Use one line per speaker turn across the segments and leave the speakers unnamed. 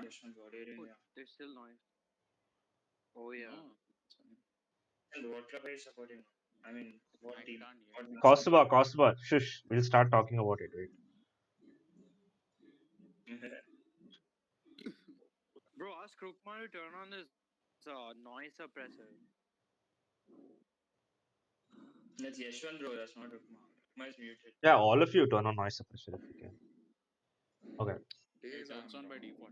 Yashwant, what are you doing?
They're still nice. Oh yeah.
No, it's fine.
And what club are you supporting? I mean, what
I
team?
can't hear
What
you.
national
Kausthubha. Shush. We'll start talking about it. Wait.
team?
Bro, ask Rukma to turn on this noise suppressor.
That's Yashwant, bro. That's not Rukma. Rukma is muted.
Yeah, all of you turn on noise suppressor if you can. Okay.
It's on by default.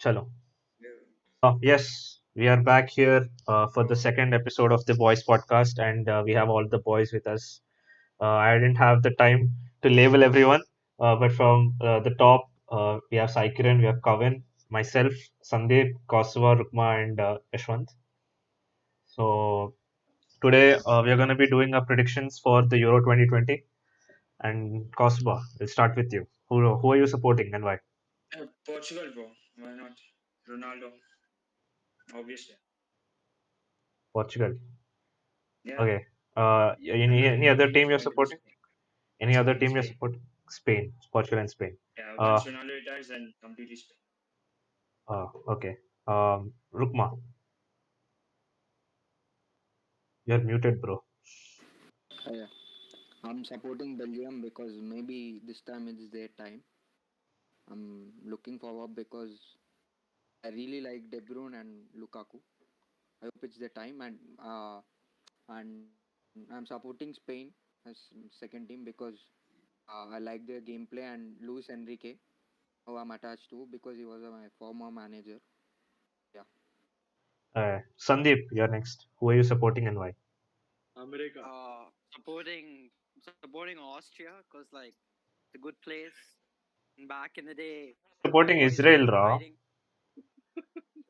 Chalo.
Yeah.
Yes, we are back here for the second episode of the Boys podcast, and we have all the boys with us. I didn't have the time to label everyone, but from the top, we have Kiran, we have Kavin, myself, Sandeep, Kausthubha, Rukma, and Yashwant. So today we are going to be doing our predictions for the Euro 2020. And Kausthubha, we'll start with you. Who are you supporting and why?
Portugal, bro. Why not? Ronaldo. Obviously.
Portugal.
Yeah.
Okay.
And
Any
the
other
team is
team you're
going to be
supporting?
Spain.
Any other
Spain,
team you're
Spain.
supporting? Spain, Portugal, and Spain.
Yeah,
Uh,
once Ronaldo retires, then completely Spain.
okay. Rukma, you're muted, bro.
Yeah, I'm supporting Belgium because maybe this time it's their time. I'm looking forward because I really like De Bruyne and Lukaku. I hope it's their time, and I'm supporting Spain as second team because I like their gameplay and Luis Enrique, who I'm attached to because he was my former manager. Yeah,
Sandeep, you're next. Who are you supporting and why?
America.
Supporting Austria because like it's a good place. And back in the day, my
Supporting
boys were
Israel, Ra.
fighting.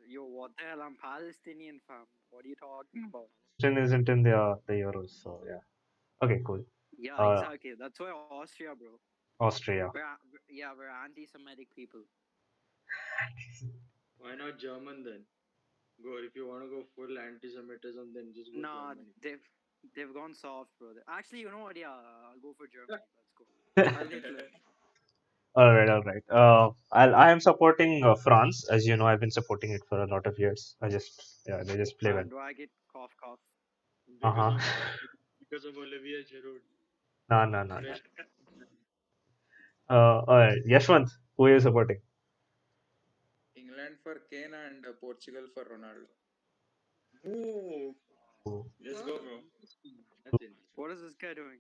Yo, what the hell? I'm Palestinian, fam. What are you talking about?
Palestine isn't in the Euros, so yeah. Okay, cool.
Yeah,
Uh,
exactly. That's why Austria, bro.
Austria.
We're anti-Semitic people.
Why not German then? Go if you want to go full anti-Semitism, then just go
Nah,
Germany.
they've gone soft, bro. Actually, you know what? Yeah, I'll go for Germany. Let's go. I'll Hitler.
All right, all right. I am supporting France. As you know, I've been supporting it for a lot of years. Yeah, they just play well.
Do I get cough cough?
Because
Uh-huh.
of because of Olivier Giroud.
No, no, no, no.
Fresh.
All right, Yashwant, who are you supporting?
England for Kane and Portugal for Ronaldo.
Ooh.
Who-
Let's go, bro.
That's interesting.
What is this guy doing?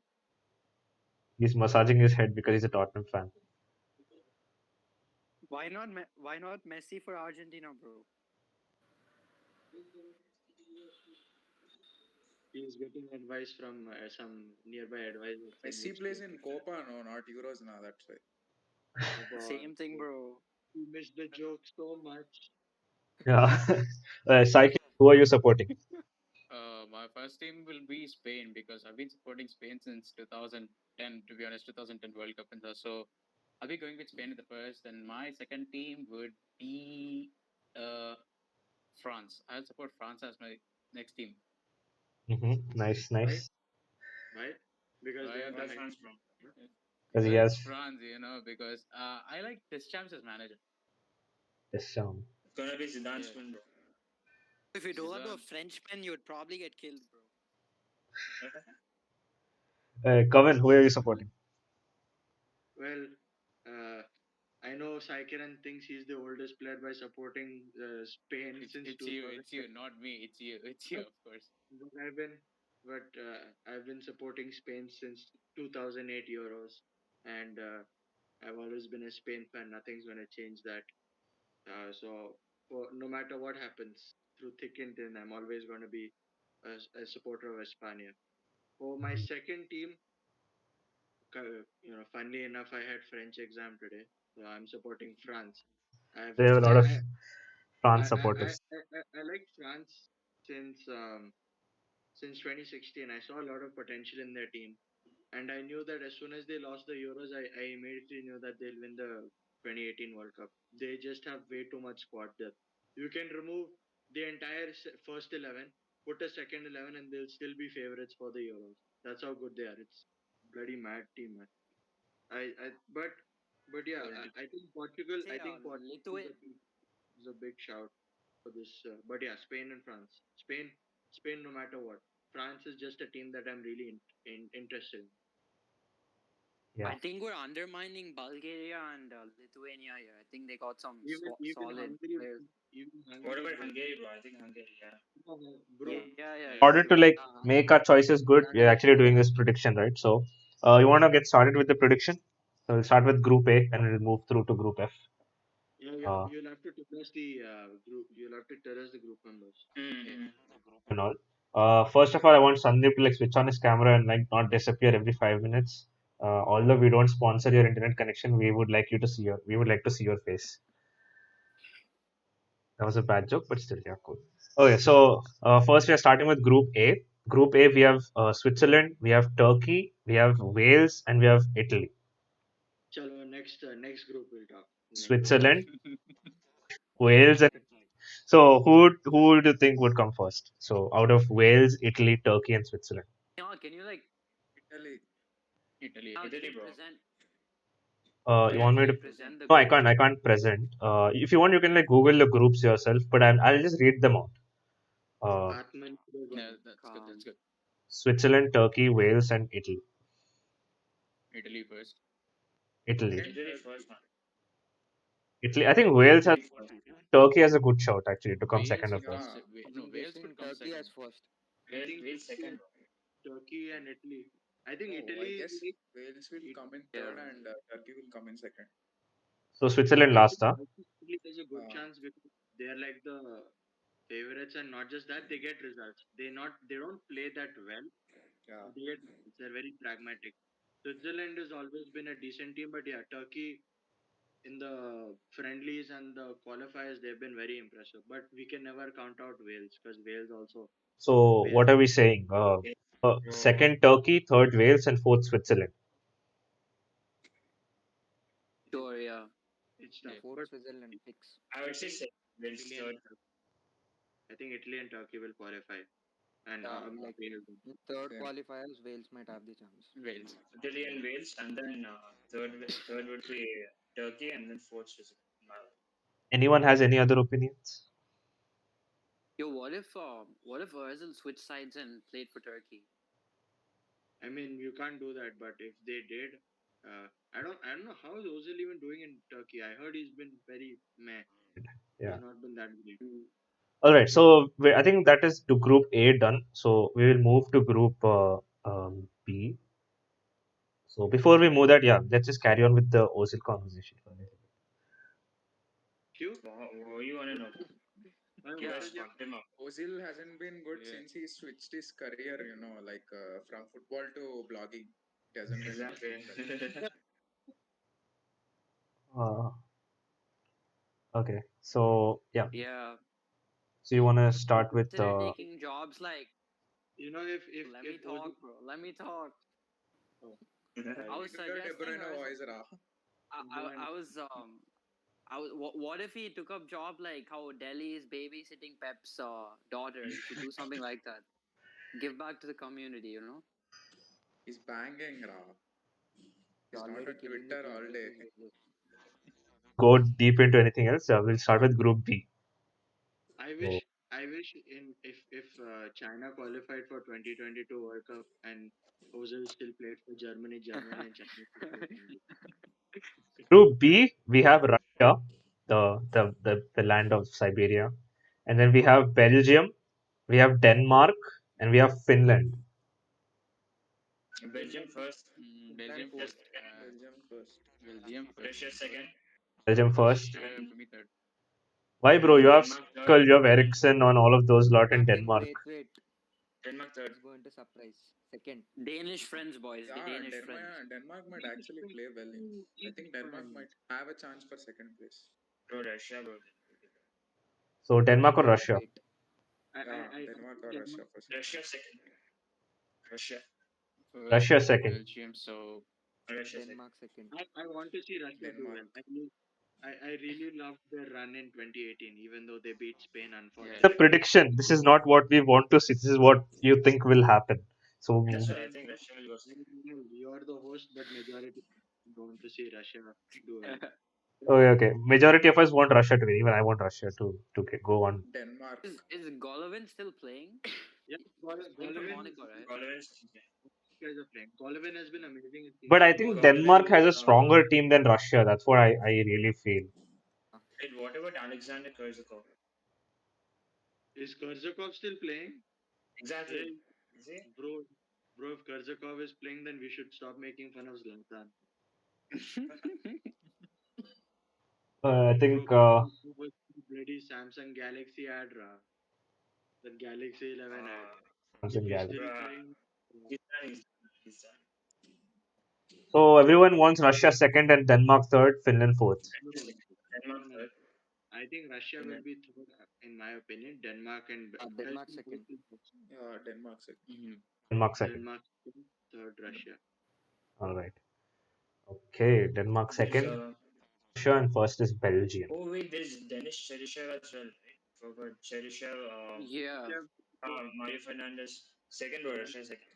He's massaging his head because he's a Tottenham fan.
Why not Messi for Argentina, bro?
He's getting advice from some nearby advisors saying
Messi
which
plays
team.
in Copa, no, not Euros now. That's why.
Same thing, bro.
You missed the joke so much.
Yeah. Saiki, who are you supporting?
My first team will be Spain because I've been supporting Spain since 2010. To be honest, 2010 World Cup and stuff. So I'll be going with Spain at the first, and my second team would be France. I'll support France as my next team.
Nice,
Why?
nice.
Why? Because they
Why?
have the
Why
height.
France, bro?
Because he has
It's France, because I like Deschamps as manager.
this
It's gonna be Zidane's
Yeah.
win, bro.
If you told a
Zidane.
Frenchman, you'd probably get killed, bro.
Kavin, who are you supporting?
Well, uh, I know Kiran thinks he's the oldest player by supporting Spain since
It's you.
2000.
It's you, not me. It's you. It's you, of course.
But I've been supporting Spain since 2008 Euros, and I've always been a Spain fan. Nothing's gonna change that. So no matter what happens, through thick and thin, I'm always gonna be a supporter of Espania. For my second team, funnily enough, I had French exam today, so I'm supporting France. I've
They have a lot of France
I, I,
supporters.
I like France since 2016. I saw a lot of potential in their team. And I knew that as soon as they lost the Euros, I immediately knew that they'll win the 2018 World Cup. They just have way too much squad depth. You can remove the entire first 11, put a second 11, and they'll still be favorites for the Euros. That's how good they are. It's bloody mad team, man. But But yeah,
World.
I think Portugal.
Say
I think Portugal
Lithuania.
is a big shout for this. But yeah, Spain and France. Spain, no matter what. France is just a team that I'm really interested in.
Yeah.
I think we're undermining Bulgaria and Lithuania here. I think they got some
Even
solid
Hungary,
players.
even
What
Hungary is
about
very
Hungary, bro? I think Hungary, yeah.
bro.
Yeah, yeah, yeah.
In order to like make our choices good, we're
Hungary
actually
is
doing
bad.
this prediction, right? So, you want to get started with the prediction? So we'll start with Group A and we'll move through to Group F.
Yeah,
Uh,
you'll have to tell us the group. You'll have to tell us the group members.
Yeah.
Mm-hmm.
and all. First of all, I want Sandeep to like switch on his camera and like not disappear every 5 minutes. Although we don't sponsor your internet connection, we would like to see your face. That was a bad joke, but still, yeah, cool. Okay, so first we are starting with Group A. Group A, we have Switzerland, we have Turkey, we have Wales, and we have Italy.
Chalo, next group we'll talk. Next.
Switzerland, Wales, and so who would you think would come first? So out of Wales, Italy, Turkey, and Switzerland.
Yeah, can you like
Italy.
Italy.
Italy, bro.
You
can you
want me to?
actually present the
No, I
groups?
can't. I can't present. If you want, you can like Google the groups yourself. But I'll just read them out. Uh,
Atman,
Yeah, that's good. That's
Um,
good.
Switzerland, Turkey, Wales, and Italy.
Italy first.
Italy.
Then
Italy
Turkey.
first, man.
Italy. I think Wales has.
Italy first.
Turkey has a good shout actually to come
Wales
second or
should come.
first.
Yeah.
No,
I'm
Wales
guessing
could come
Turkey
second.
as first.
I
Wales,
think
Wales second, bro.
Turkey and Italy. I think
No, I
Italy,
guess
like,
Wales will
it,
come in
yeah.
third and Turkey will come in second.
So Switzerland last, huh?
I think Italy has a good chance because they're like the favorites, and not just that, they get results. They don't play that well.
Yeah.
They get results. They're very pragmatic. Switzerland has always been a decent team, but yeah, Turkey in the friendlies and the qualifiers they've been very impressive. But we can never count out Wales because Wales also
So
Wales.
what are we saying?
Yes, bro.
Second Turkey, third Wales, and fourth Switzerland.
Sure, yeah.
It's
Yeah.
tough,
Fourth
but
Switzerland fix.
I would say second. Wales
Italy and
third.
I think Italy and Turkey will qualify, and
Yeah.
Like
Wales.
in third
Same.
qualifiers, Wales might have the chance.
Wales.
Italy and Wales, and then third would be Turkey, and then fourth Switzerland.
Anyone has any other opinions?
Yo, what if Ozil switched sides and played for Turkey?
I mean, you can't do that, but if they did, I don't know how is Ozil even doing in Turkey. I heard he's been very meh.
Yeah.
He's not been that great.
All right. So I think that is to Group A done. So we will move to Group B. So before we move that, yeah, let's just carry on with the Ozil conversation for a little bit.
Q,
What you want to know? You
what
Yeah.
guys
is your
fucked him up.
Ozil hasn't been good
Yeah.
since he switched his career, like from football to blogging. It hasn't been good
Exactly.
since that.
Uh, okay. So yeah.
Yeah.
So you want to
I
start with
Consider taking jobs like let me
if Ozil,
talk, bro. Let me talk.
oh,
I
We
was
do the De
suggesting
Bruyne
Ozil.
voice, Ra.
go ahead.
What if he took up job like how Delhi is babysitting Pep's daughter? He should do something like that. Give back to the community, you know?
He's banging, Ra.
He's
He's not
already
on
killing it
Twitter
in
all
both
day.
his wages.
go deep into anything else. We'll start with Group B.
I
So
wish I wish in if China qualified for 2022 World Cup and Ozil still played for Germany and China still played for India.
Group B, we have Russia, the land of Siberia, and then we have Belgium, we have Denmark, and we have Finland.
Belgium first.
Belgium
Russia
first.
Finland,
second.
Belgium first.
Belgium first.
Russia second.
Belgium first.
Russia for me third.
Why, bro?
And
You have
Denmark third.
Schmeichel, you have Ericsson on all of those lot in Denmark.
Wait.
Denmark third.
He's going to surprise. Second.
Danish friends, boys. The
Yeah,
Danish friends.
Denmark might actually play well. I think Denmark might have a chance for second place.
Bro, Russia, bro.
So Denmark or Russia?
Wait.
Yeah,
I
Denmark
think
or
Denmark,
Russia for second.
Russia second. Russia.
First
Russia second.
Belgium. So
Russia second.
Denmark second.
I want to see Russia do
Denmark.
well. I really loved their run in 2018, even though they beat Spain,
yeah.
The
unfortunately.
prediction. This is not what we want to see. This is what you think will happen. So
That's
I
what I
mean,
think Russia will go second.
you're the host, but majority. want to see Russia do well.
Okay, okay. Majority of us want Russia to win. Even I want Russia to go on.
Denmark.
Is Golovin still playing?
Yeah,
Playing for
Golovin,
Monaco, right?
Golovin.
guys are playing. Golovin has been amazing in
But
season.
I think
Golovin.
Denmark has a stronger team than Russia. That's what I really feel.
Wait, what about Alexander Kurzakov?
Is Kurzakov still playing?
Exactly.
Hey,
Is he?
bro, if Kurzakov is playing, then we should stop making fun of Zlatan.
I
Bro,
think
bloody Samsung Galaxy ad, that Galaxy 11 ad.
Samsung
If he's
Galaxy.
still
Bruh,
playing,
he's done. He's done.
So everyone wants Russia second and Denmark third, Finland fourth.
no,
Denmark
no.
third.
I think Russia
And
will
then
be third, in my opinion. Denmark and
Denmark second.
Yeah, Denmark.
Denmark second.
Denmark third, Russia.
All right. Okay, Denmark
there's
second, Russia, and first is Belgium.
oh wait, there's Dennis Cheryshev as well, right? Forgot Cheryshev.
Yeah.
Mario Fernandez second or Russia second.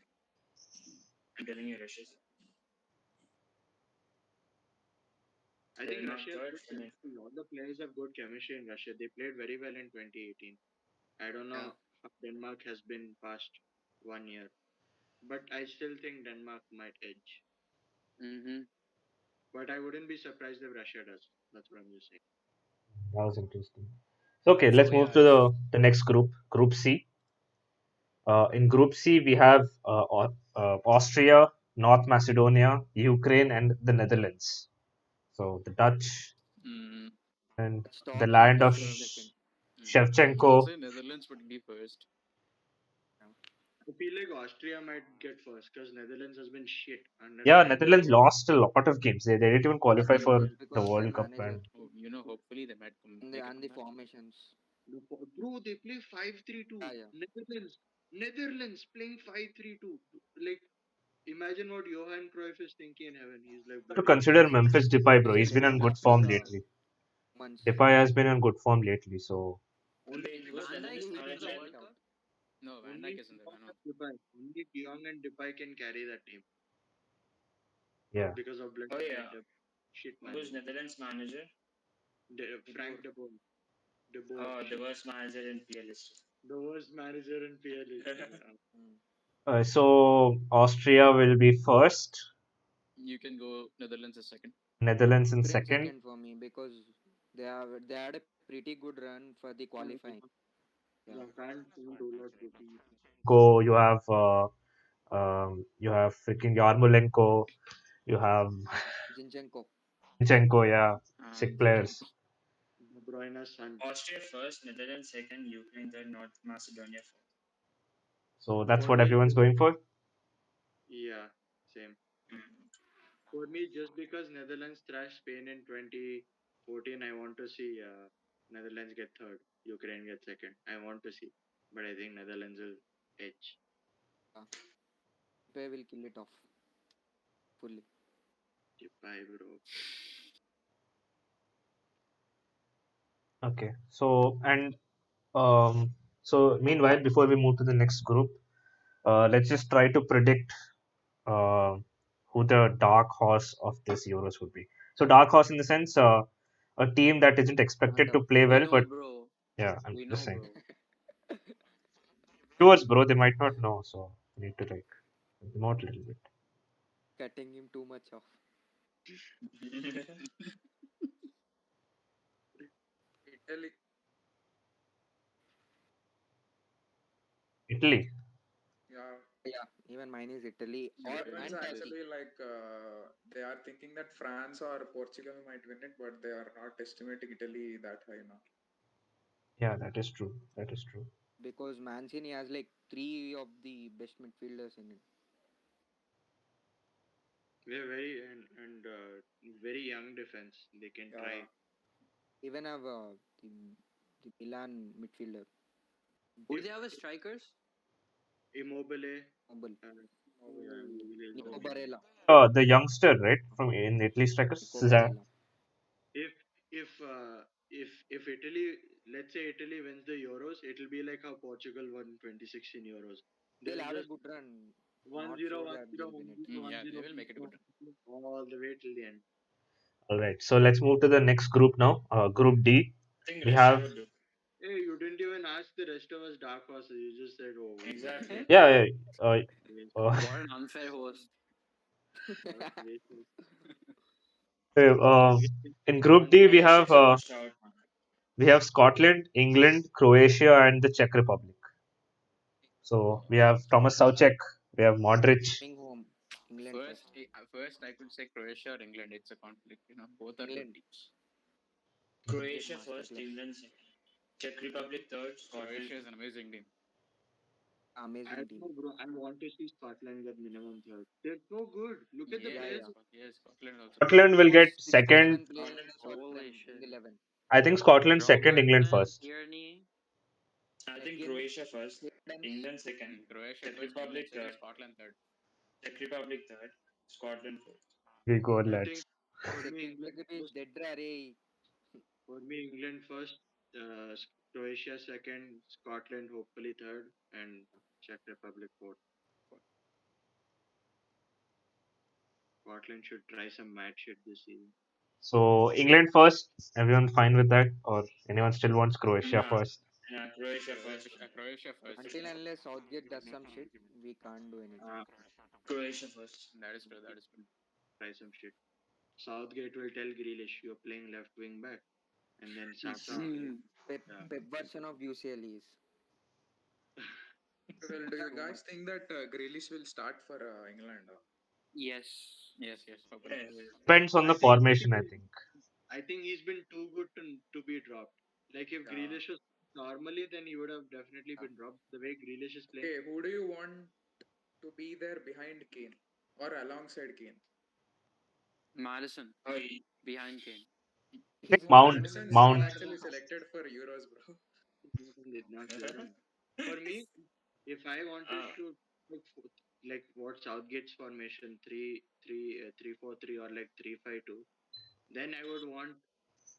I'm telling you, Russia second.
I think
Denmark
Russia has
third,
good
Finland.
chemistry. All the players have good chemistry in Russia. They played very well in 2018. I don't
Yeah.
know how Denmark has been past 1 year, but I still think Denmark might edge.
Mm-hmm.
But I wouldn't be surprised if Russia does. That's what I'm just saying.
That was interesting. So, okay,
So
let's move
yeah,
to the next group, Group C. In Group C, we have Austria, North Macedonia, Ukraine, and the Netherlands. So the Dutch
Mm,
and
Dutch
the
tops and
land of
Ukraine second.
I'll
Shevchenko.
say Netherlands would be first.
Yeah.
I feel like Austria might get first because Netherlands has been shit under
Yeah,
Nihal.
Netherlands lost a lot of games. They didn't even
But
qualify for
it's
the
because of the
World Cup.
manager
And
Oh, hopefully they might make a
and the
comeback.
formations.
Bro, they play 5-3-2.
Yeah, yeah.
Netherlands playing 5-3-2. Like, imagine what Johan Cruyff is thinking in heaven. He's like,
to
bloody
consider
Netherlands.
Memphis Depay, bro. He's been
Setting
on
up
good
his
form lately.
months.
Depay has been on good form lately. So
Wait, who's
Van Dijk
Netherlands
still in the
manager?
World Cup.
No, Van
Only
Dijk isn't there. I know.
Only De Jong and Depay can carry that team
yeah.
because of bloody
Oh yeah.
shit
Who's
man.
Netherlands manager?
Frank de Boer. De Boer.
The worst manager in PL history.
The worst manager in PL history.
Mm.
So Austria will be first,
You can go Netherlands as second.
Netherlands in
Ukraine
second.
second for me because they had a pretty good run for the qualifying. Yeah.
Can't do that.
Go. You have freaking Yarmolenko. You have
Zinchenko.
Zinchenko. Yeah, sick
Zinchenko.
players.
De Bruyne's son.
Austria first, Netherlands second, Ukraine third, North Macedonia fourth.
So that's
For
what
me,
everyone's going for.
yeah, same.
Mm.
For me, just because Netherlands thrashed Spain in 2014, I want to see Netherlands get third, Ukraine get second. I want to see, but I think Netherlands will edge.
Depay will kill it off fully.
Bye, bro.
Okay. Um, so meanwhile, before we move to the next group, let's just try to predict uh, who the dark horse of this Euros would be. So dark horse in the sense, a team that isn't expected to
Under.
play
We
well,
know,
but
bro.
yeah, I'm
We
just
know,
saying.
bro.
Viewers, bro, they might not know, so we need to like promote a little bit.
Cutting him too much off.
Italy.
Italy.
Yeah,
Yeah, even mine is Italy or
everyone's
and Turkey.
actually like they are thinking that France or Portugal might win it, but they are not estimating Italy that high now.
Yeah, that is true. That is true.
Because Mancini has like three of the best midfielders in it.
We're very very young defense. They can
Yeah,
try.
Even have the Milan midfielder
Who do
If
they have as strikers?
Immobile,
Mobile.
Immobile is
Nico
amazing.
Barella.
The youngster, right, from in Italy strikers,
Nico
Cesar.
Barella.
If if uh, if Italy, let's say Italy wins the Euros, it'll be like how Portugal won 2016 Euros.
They'll
They'll
have a
just
good run.
One
Not
zero,
sure
one
that
zero,
they'll
one
win it.
zero, one
Yeah, they
zero,
will make it good.
all the way till the end.
All right. So let's move to the next group now. Group D.
I think
We
Russia
have
would do.
Hey, you didn't even ask the rest of us dark horses. You just said, "Oh, we will win."
Exactly.
yeah.
Yes,
What an unfair host.
what racist.
Uh, uh,
Okay.
in Group D, we
Russia
have
is a good shout, man.
Scotland, England, Croatia, and the Czech Republic. So we have Thomas Soucek, we have Modric.
Coming home. England first.
First, I could say Croatia or England. It's a conflict. Both are good
England.
teams.
Great
Croatia first,
masterclass.
England second. Czech Republic third, Scotland
Croatia is
fourth.
an amazing team.
I
Amazing
don't
team.
know, bro. I want to see Scotland get minimum third. They're so good. Look at the
Yeah,
players.
yeah.
Scotland also good.
Scotland will get
Most 6 to 7
second.
players
Scotland
of
fourth.
Holy
them in
shit.
the 11.
I think Scotland second, England
Robertson,
first.
Tierney.
I think
Second,
Croatia first,
Adams.
England second,
Croatia
Czech
first, England
Republic
second,
third,
Scotland third.
Czech Republic third, Scotland fourth.
We go,
I think
lads.
for me,
Second
England
is
first.
dead rare.
For me, England first. Croatia second, Scotland hopefully third, and Czech Republic fourth. Scotland should try some mad shit this season.
So England first. Everyone fine with that, or anyone still wants Croatia
Nah,
first?
nah, Croatia first.
Croatia first.
Until and unless Southgate does some shit, we can't do anything.
Croatia first.
That is true. That is true.
Try some shit. Southgate will tell Grealish you're playing left wing back, and then Saka. Yeah.
Pep version of UCL is.
Well, do you
So
guys
much.
think that Grealish will start for England?
Yes.
Yes, hopefully.
Yeah,
Depends on
I
the
think
formation, I think.
I think he's been too good to be dropped. Like if
Yeah.
Grealish was normally, then he would have definitely been dropped. The way Grealish is playing,
Okay, who do you want to be there behind Kane or alongside Kane?
Madison
Oh, he,
behind Kane.
I think
He's not
Mount.
even in
Madison
the
is not
Mount.
squad
actually
now.
selected for Euros, bro.
did not hear him. For me, if I wanted
ah,
to look for, like what Southgate's formation 3-4-3 or like 3-5-2, then I would want.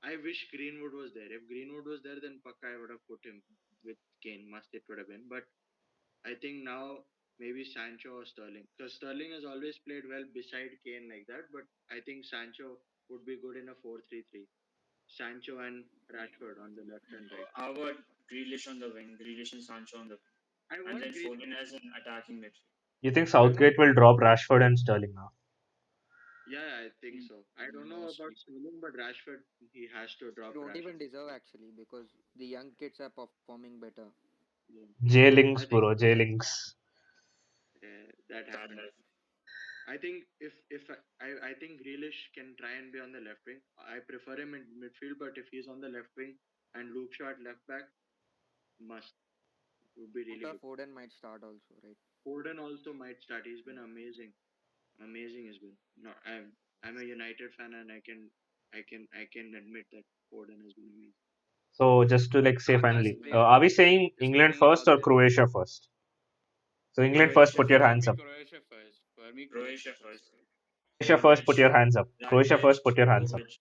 I wish Greenwood was there. If Greenwood was there, then Pakka I would have put him with Kane. Must it would have been. But I think now maybe Sancho or Sterling, because Sterling has always played well beside Kane like that. But I think Sancho would be good in a 4-3-3. Sancho and Rashford on the left and right.
how about Grealish on the wing, Grealish and Sancho on the wing,
I
and
want
then
Grealish.
Foden as an attacking midfield.
You think
I want.
Southgate will drop Rashford and Sterling now?
Yeah, I think so. I don't know about
Mostly.
Sterling, but Rashford he has to
They
drop
don't even
Rashford.
deserve actually because the young kids are performing better.
Yeah. I
J-Links,
think
bro. J-Links.
that happened. I think if I think Grealish can try and be on the left wing. I prefer him in midfield, but if he's on the left wing and Luke Shaw at left back, must would be really
Luka
good.
Foden might start also, right?
Foden also might start. He's been amazing. Amazing has been. No, I'm a United fan and I can admit that Foden has been amazing.
So just to like say
I'll just
finally,
bring
are we saying
just
England
bring it
first
out
or
there.
Croatia first? So England first,
Croatia
put your
first.
For
hands
me,
up.
Croatia first. For me,
Croatia
Croatia
first.
first.
Croatia first, put
Modric,
your hands up. Croatia
Blackledge,
first, put your hands up.
Bobic.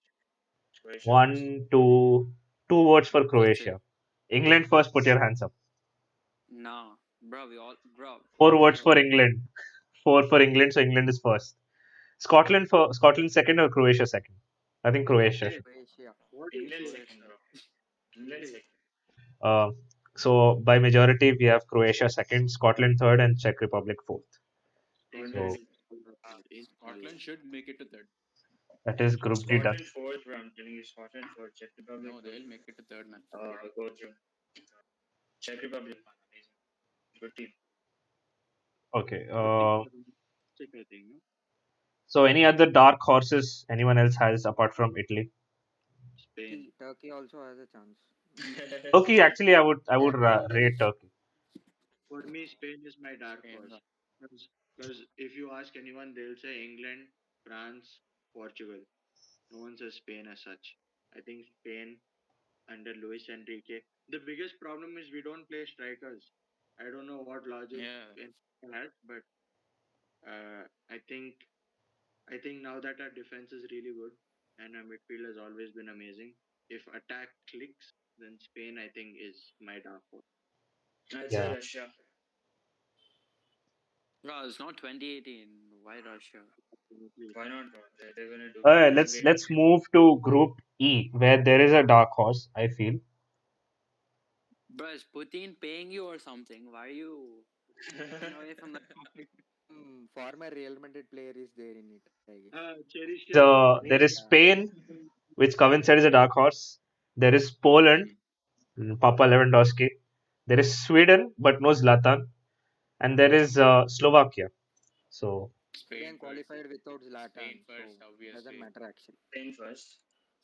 Croatia first.
One, two, two votes for
That's it.
Croatia. England first, put your hands up.
Nah, bro, we all, bro.
Four
What the
votes
hell?
for England. Four for England, so England is first. Scotland second or Croatia second? I think Croatia
Hey,
should.
Croatia.
what do you
England
say?
second,
Croatia.
bro. England
Hey,
second.
Uh, so by majority, we have Croatia second, Scotland third, and Czech Republic fourth.
England
So
Scotland,
second.
inshallah.
Scotland should make it to third.
that is Group D done.
Scotland fourth, bro. I'm telling you, Scotland fourth. Czech Republic
No,
will
they'll make it to third, man.
go through. Czech Republic, man, amazing. Good team.
Okay.
Good team for domestic, I think. No?
So any other dark horses anyone else has apart from Italy?
Spain.
Turkey also has a chance.
Turkey, actually, I
They
would
are playing very.
rate Turkey.
For me, Spain is my dark
Spain.
horse. Because if you ask anyone, they'll say England, France, Portugal. No one says Spain as such. I think Spain under Luis Enrique. The biggest problem is we don't play strikers. I don't know what logic
Yeah.
it has, but I think now that our defense is really good and our midfield has always been amazing. If attack clicks, then Spain I think is my dark horse.
I'd say
Yeah.
Russia.
No, it's not 2018. Why Russia?
Absolutely.
Why not, bro? They're gonna do
Alright, let's
great.
let's move to Group E, where there is a dark horse. I feel
Bro, is Putin paying you or something? Why are you running away from the topic?
Former Real Madrid player is there in it, I guess.
Cheryshev.
there is
Yeah.
Spain, which Kavin said is a dark horse. There is Poland, Papa Lewandowski. There is Sweden, but no Zlatan, and there is Slovakia. So
Sweden
Spain first.
qualified without
Spain
Zlatan, so
first,
doesn't
obviously.
matter actually.
Spain first.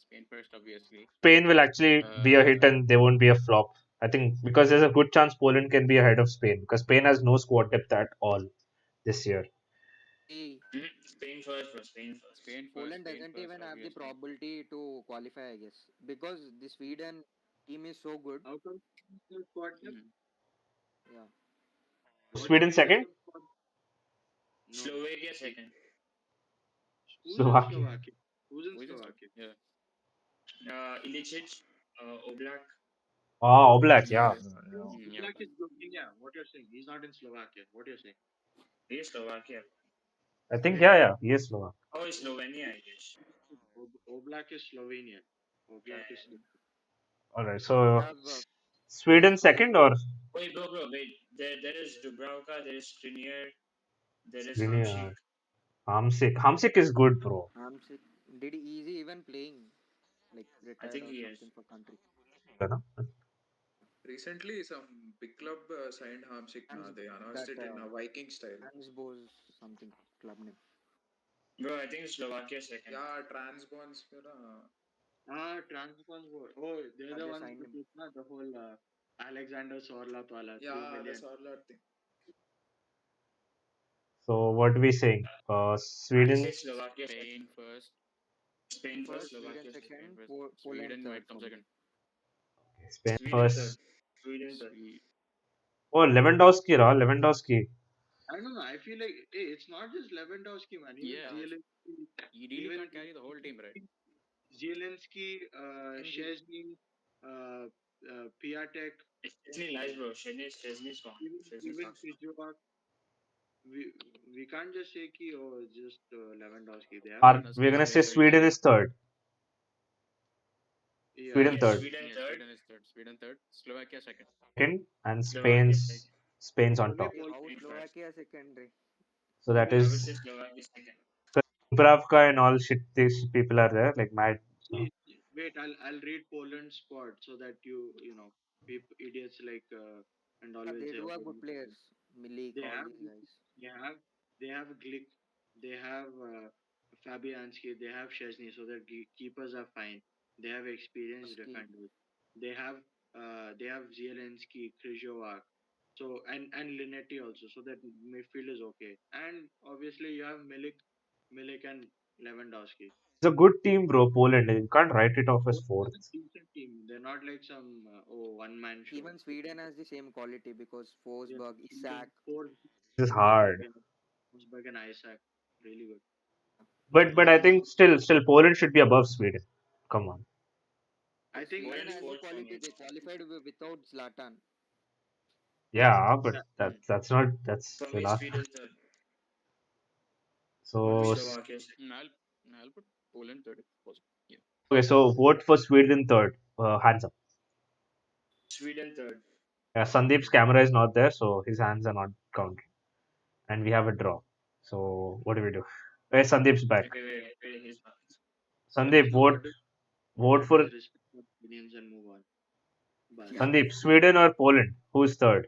Spain first, obviously.
Spain will actually be a hit
Uh,
and they won't be a flop. I think because there's a good chance Poland can be ahead of Spain because Spain has no squad depth at all this year.
See,
Spain first, bro. Spain first.
Poland
Spain
doesn't
first,
even have the
obviously.
probability to qualify, I guess, because the Sweden team is so good.
How come no squad depth?
Mhm.
Yeah.
What do you
Sweden
mean there's
second,
no squad? No.
Slovakia second.
Who's in
Slovakia.
Slovakia? Who's in
Who is this?
Slovakia?
Yeah.
Ilicic, Oblak.
Ah, Oblak, yeah.
Yeah. Yeah.
Oblak is Slovenia. What you're saying? He's not in Slovakia. What you're saying?
He is Slovakia.
I think
Wait.
yeah, yes, Slovak.
Oh, it's Slovenia, I guess.
Oblak is Slovenian.
Yeah.
Oblak is
All right,
We
so
have
Sweden
Spain,
second or
Wait, bro, wait. There is Dubravka, there is Skriniar, there is Hamšík.
Slovenia? Hamsik. Hamsik is good, bro.
Hamsik. Did he is he even playing? Like
I
retired
think
or
he is.
something for country?
You know?
Recently, some big club signed Hamsik.
Hans,
They announced
that
it in a Viking style.
Hans Bose something club name.
Bro, I think Slovakia second.
Yeah, Transbons.
Transport. Oh, they're the
They
ones
signed
who
him.
took na, the whole Alexander Sorloth wala 3
Yeah, the
million.
Sorloth thing.
So what we saying?
I say
Sweden,
Slovakia
Spain
second.
first.
Spain first,
First, Sweden
Slovakia second.
Spain
second,
first.
Poland
Sweden
third
might come
for me.
second.
Spain
Sweden third.
first.
Sweden third.
Swe-
Oh, Lewandowski, Lewandowski.
I don't know. I feel like hey, it's not just Lewandowski, man. Even
Yeah.
Zelensky,
You really
even
can't carry the whole team, right?
Zelensky,
And
Szczesny, Piatek,
Chesney lies, bro. Chesney's gone. Chesney's
even
not.
Pijok. We we can't just say ki oh just Lewandowski. They have
Are
like
we're
Lewandowski is
gonna say
very, very
Sweden
talented.
is third.
yeah.
Sweden
Yes,
third.
Sweden
Yeah,
third.
Sweden is third. Sweden third. Slovakia second.
Second and
Slovakia
Spain's
second.
Spain's on
For me,
top.
hey, how
Spain first.
Slovakia secondary?
So that
I would
is
say Slovakia second.
because Dubravka and all shit these people are there like mad. So
wait, I'll read Poland's squad so that you know people idiots like and
Yeah,
always
they
say
do
oh,
have good players. Milik,
they
all
have
these guys.
they have they have Glick, they have Fabianski, they have Chesney, so their keepers are fine. They have experienced
Ski.
defenders. They have Zielinski, Kryzhowak, so and Linetti also, so that midfield is okay. And obviously you have Milik and Lewandowski.
it's a good team, bro. Poland. You can't write it off as
Poland is
fourth.
a decent team. They're not like some one man show.
Even Sweden has the same quality because
Yes,
Forsberg,
Sweden,
Isak.
This is
Forsberg,
hard.
Forsberg and Isaac, really good.
But I think still Poland should be above Sweden. Come on.
I think
Sweden
Poland
has the
fourth for
quality.
me.
They qualified without Zlatan.
Yeah, but
yeah,
that's not that's
For
the
me,
last.
Sweden third. For me,
So
Slovakia second.
I'll put Poland third if possible. Yeah.
okay, so vote for Sweden third. Hands up.
Sweden third.
Yeah, Sandeep's camera is not there, so his hands are not counted, and we have a draw. So what do we do? Where Sandeep's back.
Wait, he's back.
Sandeep,
so
vote
what
for
is respect of opinions and move on. Bas.
Sandeep. Sweden or Poland? Who's third?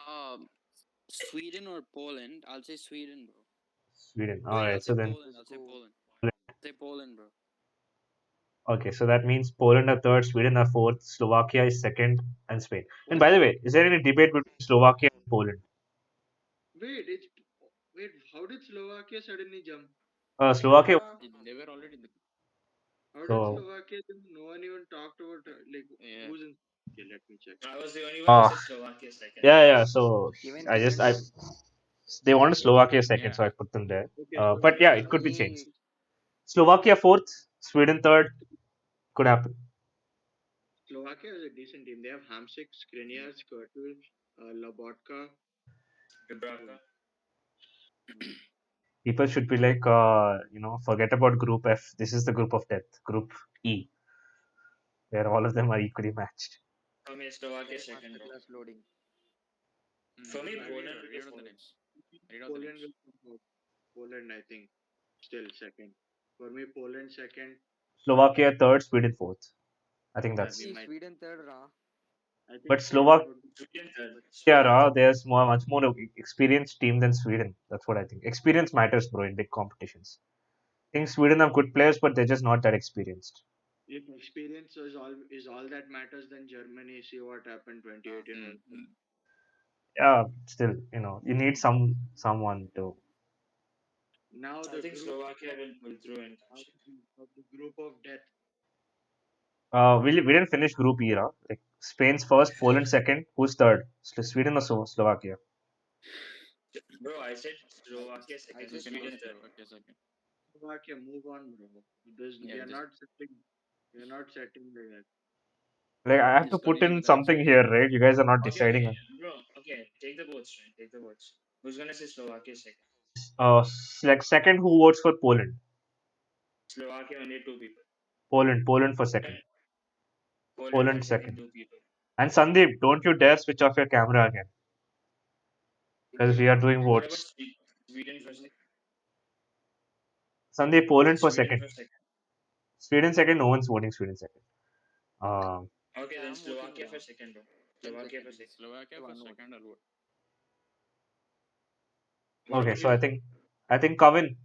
Um, Sweden or Poland? I'll say Sweden, bro.
Sweden. All
Wait, I'll
right.
say
So then,
Poland.
Let's
I'll say
go.
Poland. Say Poland, bro.
okay. So that means Poland are third, Sweden are fourth, Slovakia is second, and Spain. And
What?
by the way, is there any debate between Slovakia and Poland?
Wait, it's wait. How did Slovakia suddenly jump?
Slovakia.
Yeah,
They were already in the.
How did
So
Slovakia jump? No one even talked about like
Yeah.
who's in. Okay, let me check.
I was the only one who
uh,
said Slovakia second.
yeah. So
Even
I just
Kiran
I
too.
they wanted Slovakia second,
Yeah.
so I put them there.
Okay,
But yeah, it
For
could be changed.
me,
Slovakia fourth, Sweden third, could happen.
Slovakia is a decent team. They have Hamsik,
Yeah.
Skriniar, Skrtel, Lobotka,
Dubravka.
People should be like, forget about Group F. This is the group of death, Group E, where all of them are equally matched.
For me, Slovakia
Share
second, bro.
masterclass loading.
For me,
I
Poland will
Read
be
out the
fourth.
names. Read out the
Poland
names.
will come out. Poland, I think, still second. For me, Poland second.
Slovakia third, Sweden fourth. I think
Yeah,
that's.
we
See,
might.
Sweden third,
I
But
think Poland
Slovakia,
would be
Sweden third. Sweden
Ra,
third.
there's much more experienced team than Sweden. That's what I think. Experience matters, bro, in big competitions. I think Sweden have good players, but they're just not that experienced.
if experience is all that matters. Then Germany, see what happened 2018
Mm.
World Cup.
Yeah, still, you need someone to.
Now
I
the
think
group
Slovakia will through in
of
country.
the group of death.
We didn't finish Group Era. Like Spain's first, Poland second. Who's third? Sweden or Slovakia?
Bro, I said
I,
Slovakia
I
second,
You
said
can
Sweden
use
third.
Slovakia second.
Slovakia, move on, bro.
Yeah,
We are
just
not setting. We are not setting like that.
Like I have to
just
put
continue
in
with the next
something
question.
here, right? You guys are not
Okay,
deciding.
bro. Okay, take the votes, right? Take the votes. Who's gonna say Slovakia second?
Like second, who votes for Poland?
Slovakia only two people.
Poland for
And
second.
Poland for
Poland
second,
second.
two people.
And Sandeep, don't you dare switch off your camera again, because we are doing
What about
votes.
Sweden for second?
Sandeep, Poland for
Sweden
second.
for second.
Sweden second. No one's voting Sweden second.
Okay,
yeah,
then
I'm voting
Slovakia for second, bro.
Sweden
Slovakia
second.
for second.
Slovakia for
One vote.
second, I'll vote.
What
Okay,
about
so
you?
I think Kavin,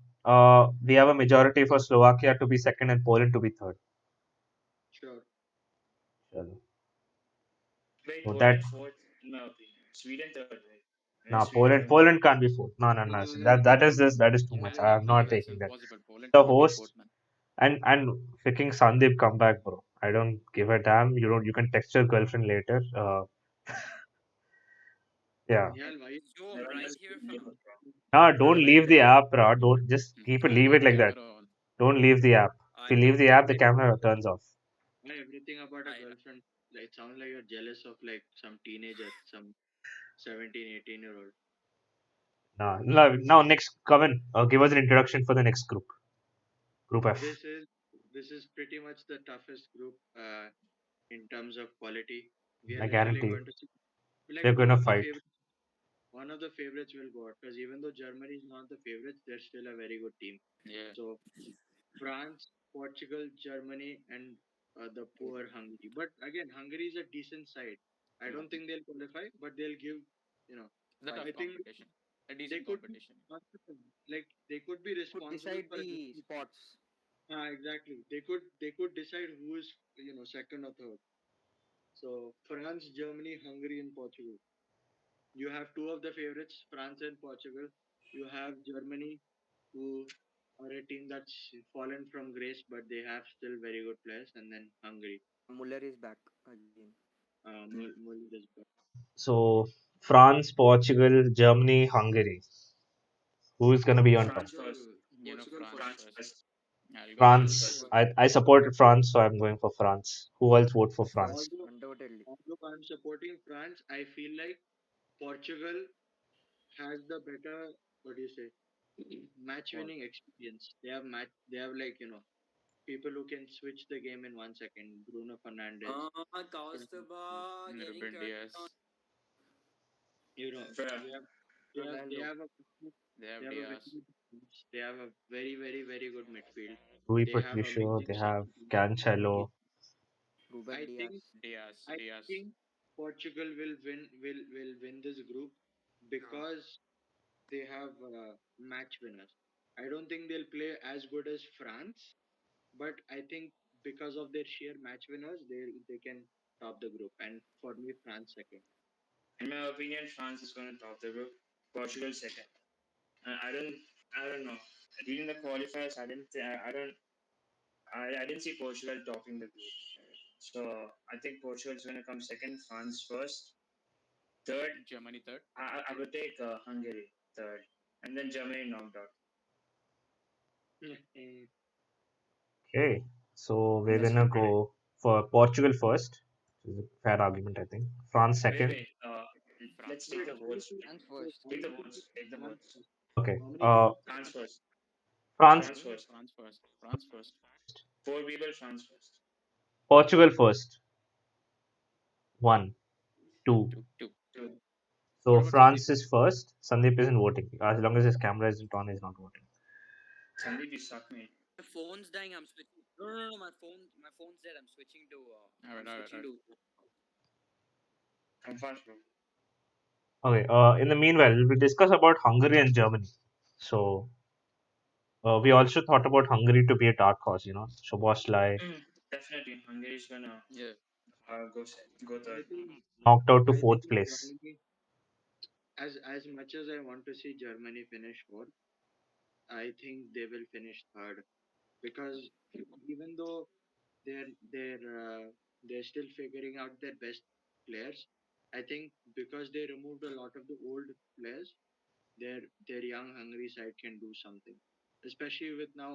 we have a majority for Slovakia to be second and Poland to be third.
Sure.
Chalo.
Wait,
So that
Poland fourth, in my opinion. Sweden third, right? Then
Nah,
Sweden
Poland
fourth.
Poland can't be fourth. No, no, no. So that is too much.
Yeah,
I am not
that's
taking that.
impossible. Poland
The
cannot be
host
fourth, man.
and freaking Sandeep come back, bro. I don't give a damn. You can text your girlfriend later. Yeah.
Nihal, why?
So I'm
Never
right
mind.
here, fam.
Nah,
You're
don't
right
leave the
there.
app, bro. Don't just keep it.
Don't
Leave
leave
it
the
like that.
camera on.
Don't leave the app. If
I
you leave the app, the camera turns off.
Everything about a
I
girlfriend. It sounds like you're jealous of like some teenager, some 17, 18-year-old.
Nah. Now next, Kevin, give us an introduction for the next group. Group F.
This is this is pretty much the toughest group in terms of quality. We are
I
literally
guarantee
going to see like
they're gonna fight.
one of the favorites will go out because even though Germany is not the favorites, they're still a very good team.
Yeah.
So France, Portugal, Germany, and the poor Hungary. But again, Hungary is a decent side. I don't think they'll qualify, but they'll give, you know,
It's a
fight.
tough
I think
competition. A
they
decent
could be
competition.
like they could be
Could
responsible
decide
for
the spots.
exactly. They could decide who is second or third. So France, Germany, Hungary, and Portugal. You have two of the favorites, France and Portugal. You have Germany, who are a team that's fallen from grace, but they have still very good players, and then Hungary.
Muller is back again.
Muller is back.
So France, Portugal, Germany, Hungary. Who is gonna be on top?
France first.
France
France
first.
first.
I'll go
France
France
France.
first.
first.
I supported France, so I'm going for France. Who else vote for France?
Although,
Undoubtedly.
although I'm supporting France, I feel like Portugal has the better, what do you say, match
What?
winning experience. They have like, people who can switch the game in 1 second. Bruno Fernandes.
Kausthubha getting
Ruben
turned on.
Diaz.
You know,
Bruh.
they have they
Ronaldo.
have a
They have
they have a very
Diaz.
good defense. They have a very very very good midfield.
Rui
They have
Patricio.
amazing
They have
second.
Cancelo.
Ruben
I think
Diaz.
Diaz.
I
Diaz.
think Portugal will win this group because they have match winners. I don't think they'll play as good as France, but I think because of their sheer match winners, they can top the group. And for me, France second.
In my opinion, France is going to top the group. Portugal second. I don't know. During the qualifiers, I didn't. I don't. I didn't see Portugal topping the group. So I think Portugal is going to come second. France first. Third,
Germany third.
I would take Hungary third, and then Germany knocked out.
Okay, so we're
That's
gonna
my prediction.
go for Portugal first. Which is a fair argument, I think. France
Wait,
second.
wait. let's take the votes.
France first.
Take the votes. Take the
France
votes.
first.
Okay.
How many people?
France first.
France,
France first.
France first. France first.
Four people. France first.
Portugal first. One, two.
Two.
Two.
So
What about Sandeep?
France is first. Sandeep isn't voting. As long as his camera isn't on, he's not voting.
Sandeep, you suck, mate.
My phone's dying. I'm switching. No. My phone's dead. I'm switching to.
All right.
I'm fast, bro.
Okay. In the meanwhile, we discuss about Hungary and Germany. So we also thought about Hungary to be a dark horse. Szoboszlai
Definitely, Hungary is gonna
Yeah.
go
I
third.
think
knocked out to
I think
fourth place.
Germany, as much as I want to see Germany finish fourth, I think they will finish third because even though they're they're uh, they're still figuring out their best players, I think because they removed a lot of the old players, their young hungry side can do something. Especially with now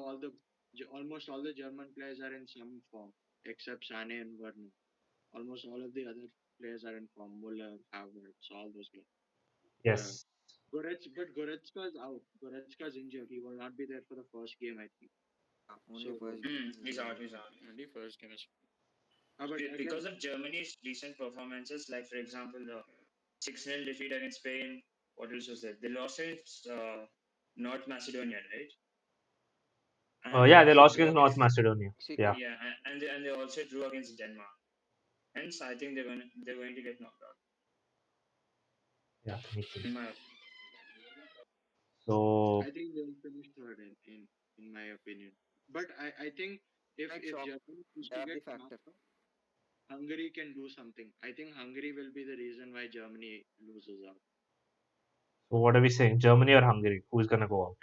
almost all the German players are in some form except Sane and Werner. Almost all of the other players are in form. Muller, Havertz, all those guys. Uh,
Yes.
But Goretzka is out. Goretzka is injured. He will not be there for the first game, I think.
Only
So,
first game he
He's
will
out.
be
He's
there.
out.
Only first game is.
but
Because
again,
of Germany's recent performances, like for example the 6-0 defeat against Spain. What else was it? They lost against North Macedonia, right? And
Yeah, they
they
lost
drew
against North
against
Macedonia. Yeah,
Mexico.
yeah, and they also drew against Denmark. Hence, I think they're going to get knocked out.
yeah, makes sense.
In my
So
I think they will finish third in my opinion. But I think
Might
if
shock.
Germany is to
Derby
get
factor.
knocked out, Hungary can do something. I think Hungary will be the reason why Germany loses out.
So what are we saying? Germany or Hungary? Who's gonna go out?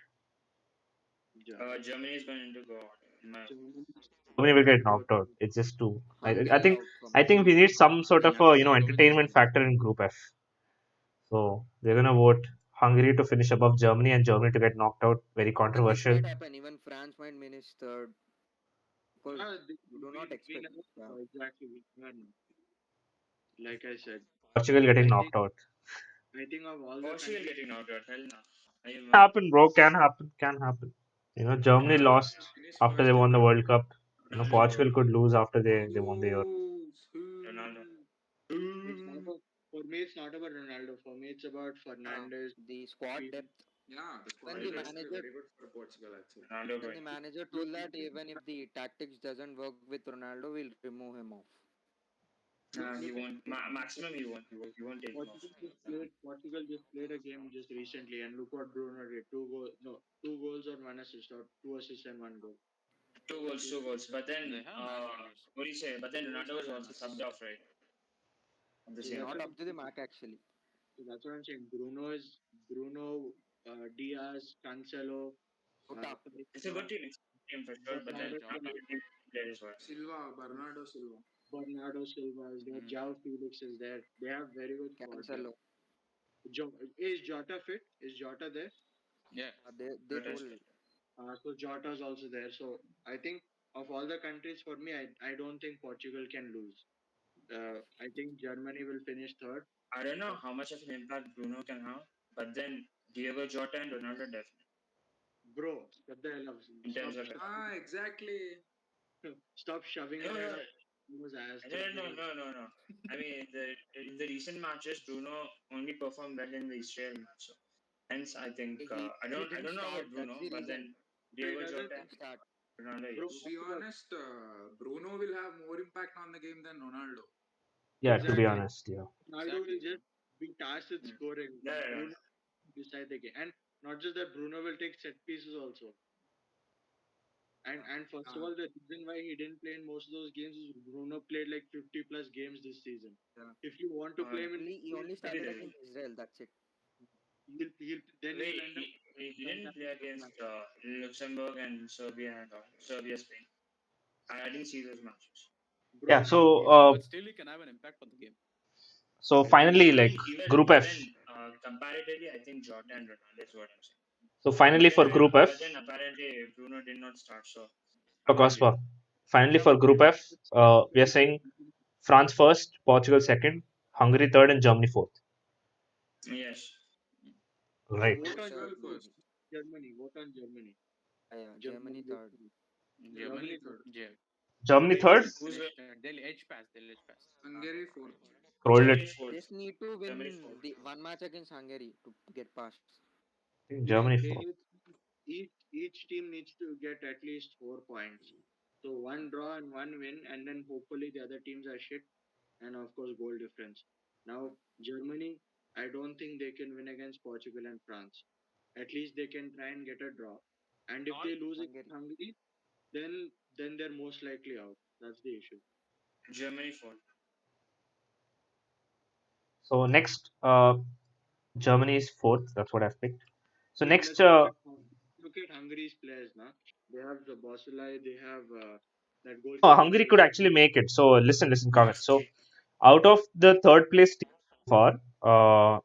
Germany is going to go out. In my
Germany
Germany will get
will go
knocked out. It's just too. I
Hungary
think
out for
I
me.
think we need some sort of
Yeah,
a
I'll go with
entertainment
Germany.
factor in Group F. So they're gonna vote Hungary to finish above Germany and Germany to get knocked out. Very
Even this
controversial.
might happen. Even France might finish third because you do not
we
expect.
never
Yeah.
know exactly. We never know. Like I said,
Portugal getting
I
knocked
think
out.
I think of all the
Portugal
countries.
getting knocked out. Hell no.
Happen, bro. Can happen. Can happen. Germany
Portugal
lost
can finish
after they
first
won
in
the
the
World Cup.
Ronaldo.
Portugal could lose after they won the Euro.
Ronaldo.
It's not about, for me, it's not about Ronaldo. For me, it's about Fernandez.
The squad depth.
Yeah, the
When
squad
the
is actually
manager
very good for Portugal actually.
Ronaldo
when the
going.
manager told that even if the tactics doesn't work with Ronaldo, we'll remove him off.
He
Look at
won't. Maximum he won't take him off.
Portugal just played a game just recently, and look what Bruno did: two goals or one assist, or two assists and one goal.
Two goals. But then,
They have match winners.
what do you say? But then Ronaldo was also subbed off, right? At the
So
same
that's
Not
time.
what,
up to the mark actually.
that's what I'm saying. Bruno, Diaz, Cancelo,
Jota.
It's a good team. It's a good team for sure. But then
Yeah,
Bernardo
not
Jota.
Silva,
every player is worse.
Bernardo Silva.
Bernardo Silva is there.
Mm.
Jao Felix is there. They have very good squad
Cancelo.
depth. Is Jota fit? Is Jota there?
Yeah.
They
Not
told
as good.
So Jota is also there. So I think of all the countries, for me, I don't think Portugal can lose. I think Germany will finish third.
I don't know how much of an impact Bruno can have, but then Diego Jota and Ronaldo definitely
Bro, shut the hell up.
in terms of
Exactly.
Stop shoving
no
it
no
ahead of Bruno's ass.
no
Just
no
go.
no no no. I mean in the recent matches Bruno only performed well in the Israel match. So hence I think
He
I
didn't
don't know
start.
about
That's
Bruno,
the
but
reason.
then
He
Diego
doesn't.
Jota
Didn't
and
start.
Ronaldo
Bro,
To
yes.
be honest, Bruno will have more impact on the game than Ronaldo.
Yeah, to be
exactly.
honest, yeah.
Ronaldo
Exactly.
will just be tasked with
Hmm.
scoring.
Yeah, yeah,
Bruno will decide the game. And not just that, Bruno will take set pieces also. And first of
Uh,
all, the reason why he didn't play in most of those games is Bruno played like 50 plus games this season.
yeah.
If you want to play him in
He only
maybe
started
the
against Israel. That's it.
he'll
wait
end up
he
spend
didn't
time
play
in the
against
match.
Luxembourg and Serbia and Serbia Spain. I didn't see those matches.
Yeah.
Bro,
So
But still, he can have an impact on the game.
finally,
I
like
mean, even
Group
but
F.
then comparatively, I think Jota and Ronaldo is what I'm saying.
So finally for Group F,
But then apparently Bruno did not start, so
for
apparently
Kausthubha. Finally
yeah,
for
but
Group F, we are saying France first, Portugal second, Hungary third, and Germany fourth.
Yes.
So
Right.
vote on
Portugal
first.
maybe.
Germany. Vote on Germany.
Yeah,
Germany
Germany
goes
third.
through.
Germany,
Germany
Germany third.
Germany
Wait,
third.
who's
they'll
the
edge, they'll edge pass. They'll edge pass.
Hungary fourth.
Rolled it.
Germany fourth?
Just need to
Germany
win
fourth.
the one match against Hungary to get past.
I think
They
Germany
they
fourth.
need each team needs to get at least 4 points. So one draw and one win, and then hopefully the other teams are shit, and of course goal difference. Now Germany, I don't think they can win against Portugal and France. At least they can try and get a draw. And if they lose against
Hungary.
Hungary, then they're most likely out. That's the issue.
Germany fourth.
So next, Germany is fourth. That's what I've picked. So
Yeah,
next,
let's look at Hungary's players now. They have the Bosulai, they have that goalkeeper
Hungary
who
could actually make it. So listen, Kavin. So
Lofty.
out of the third place team so far,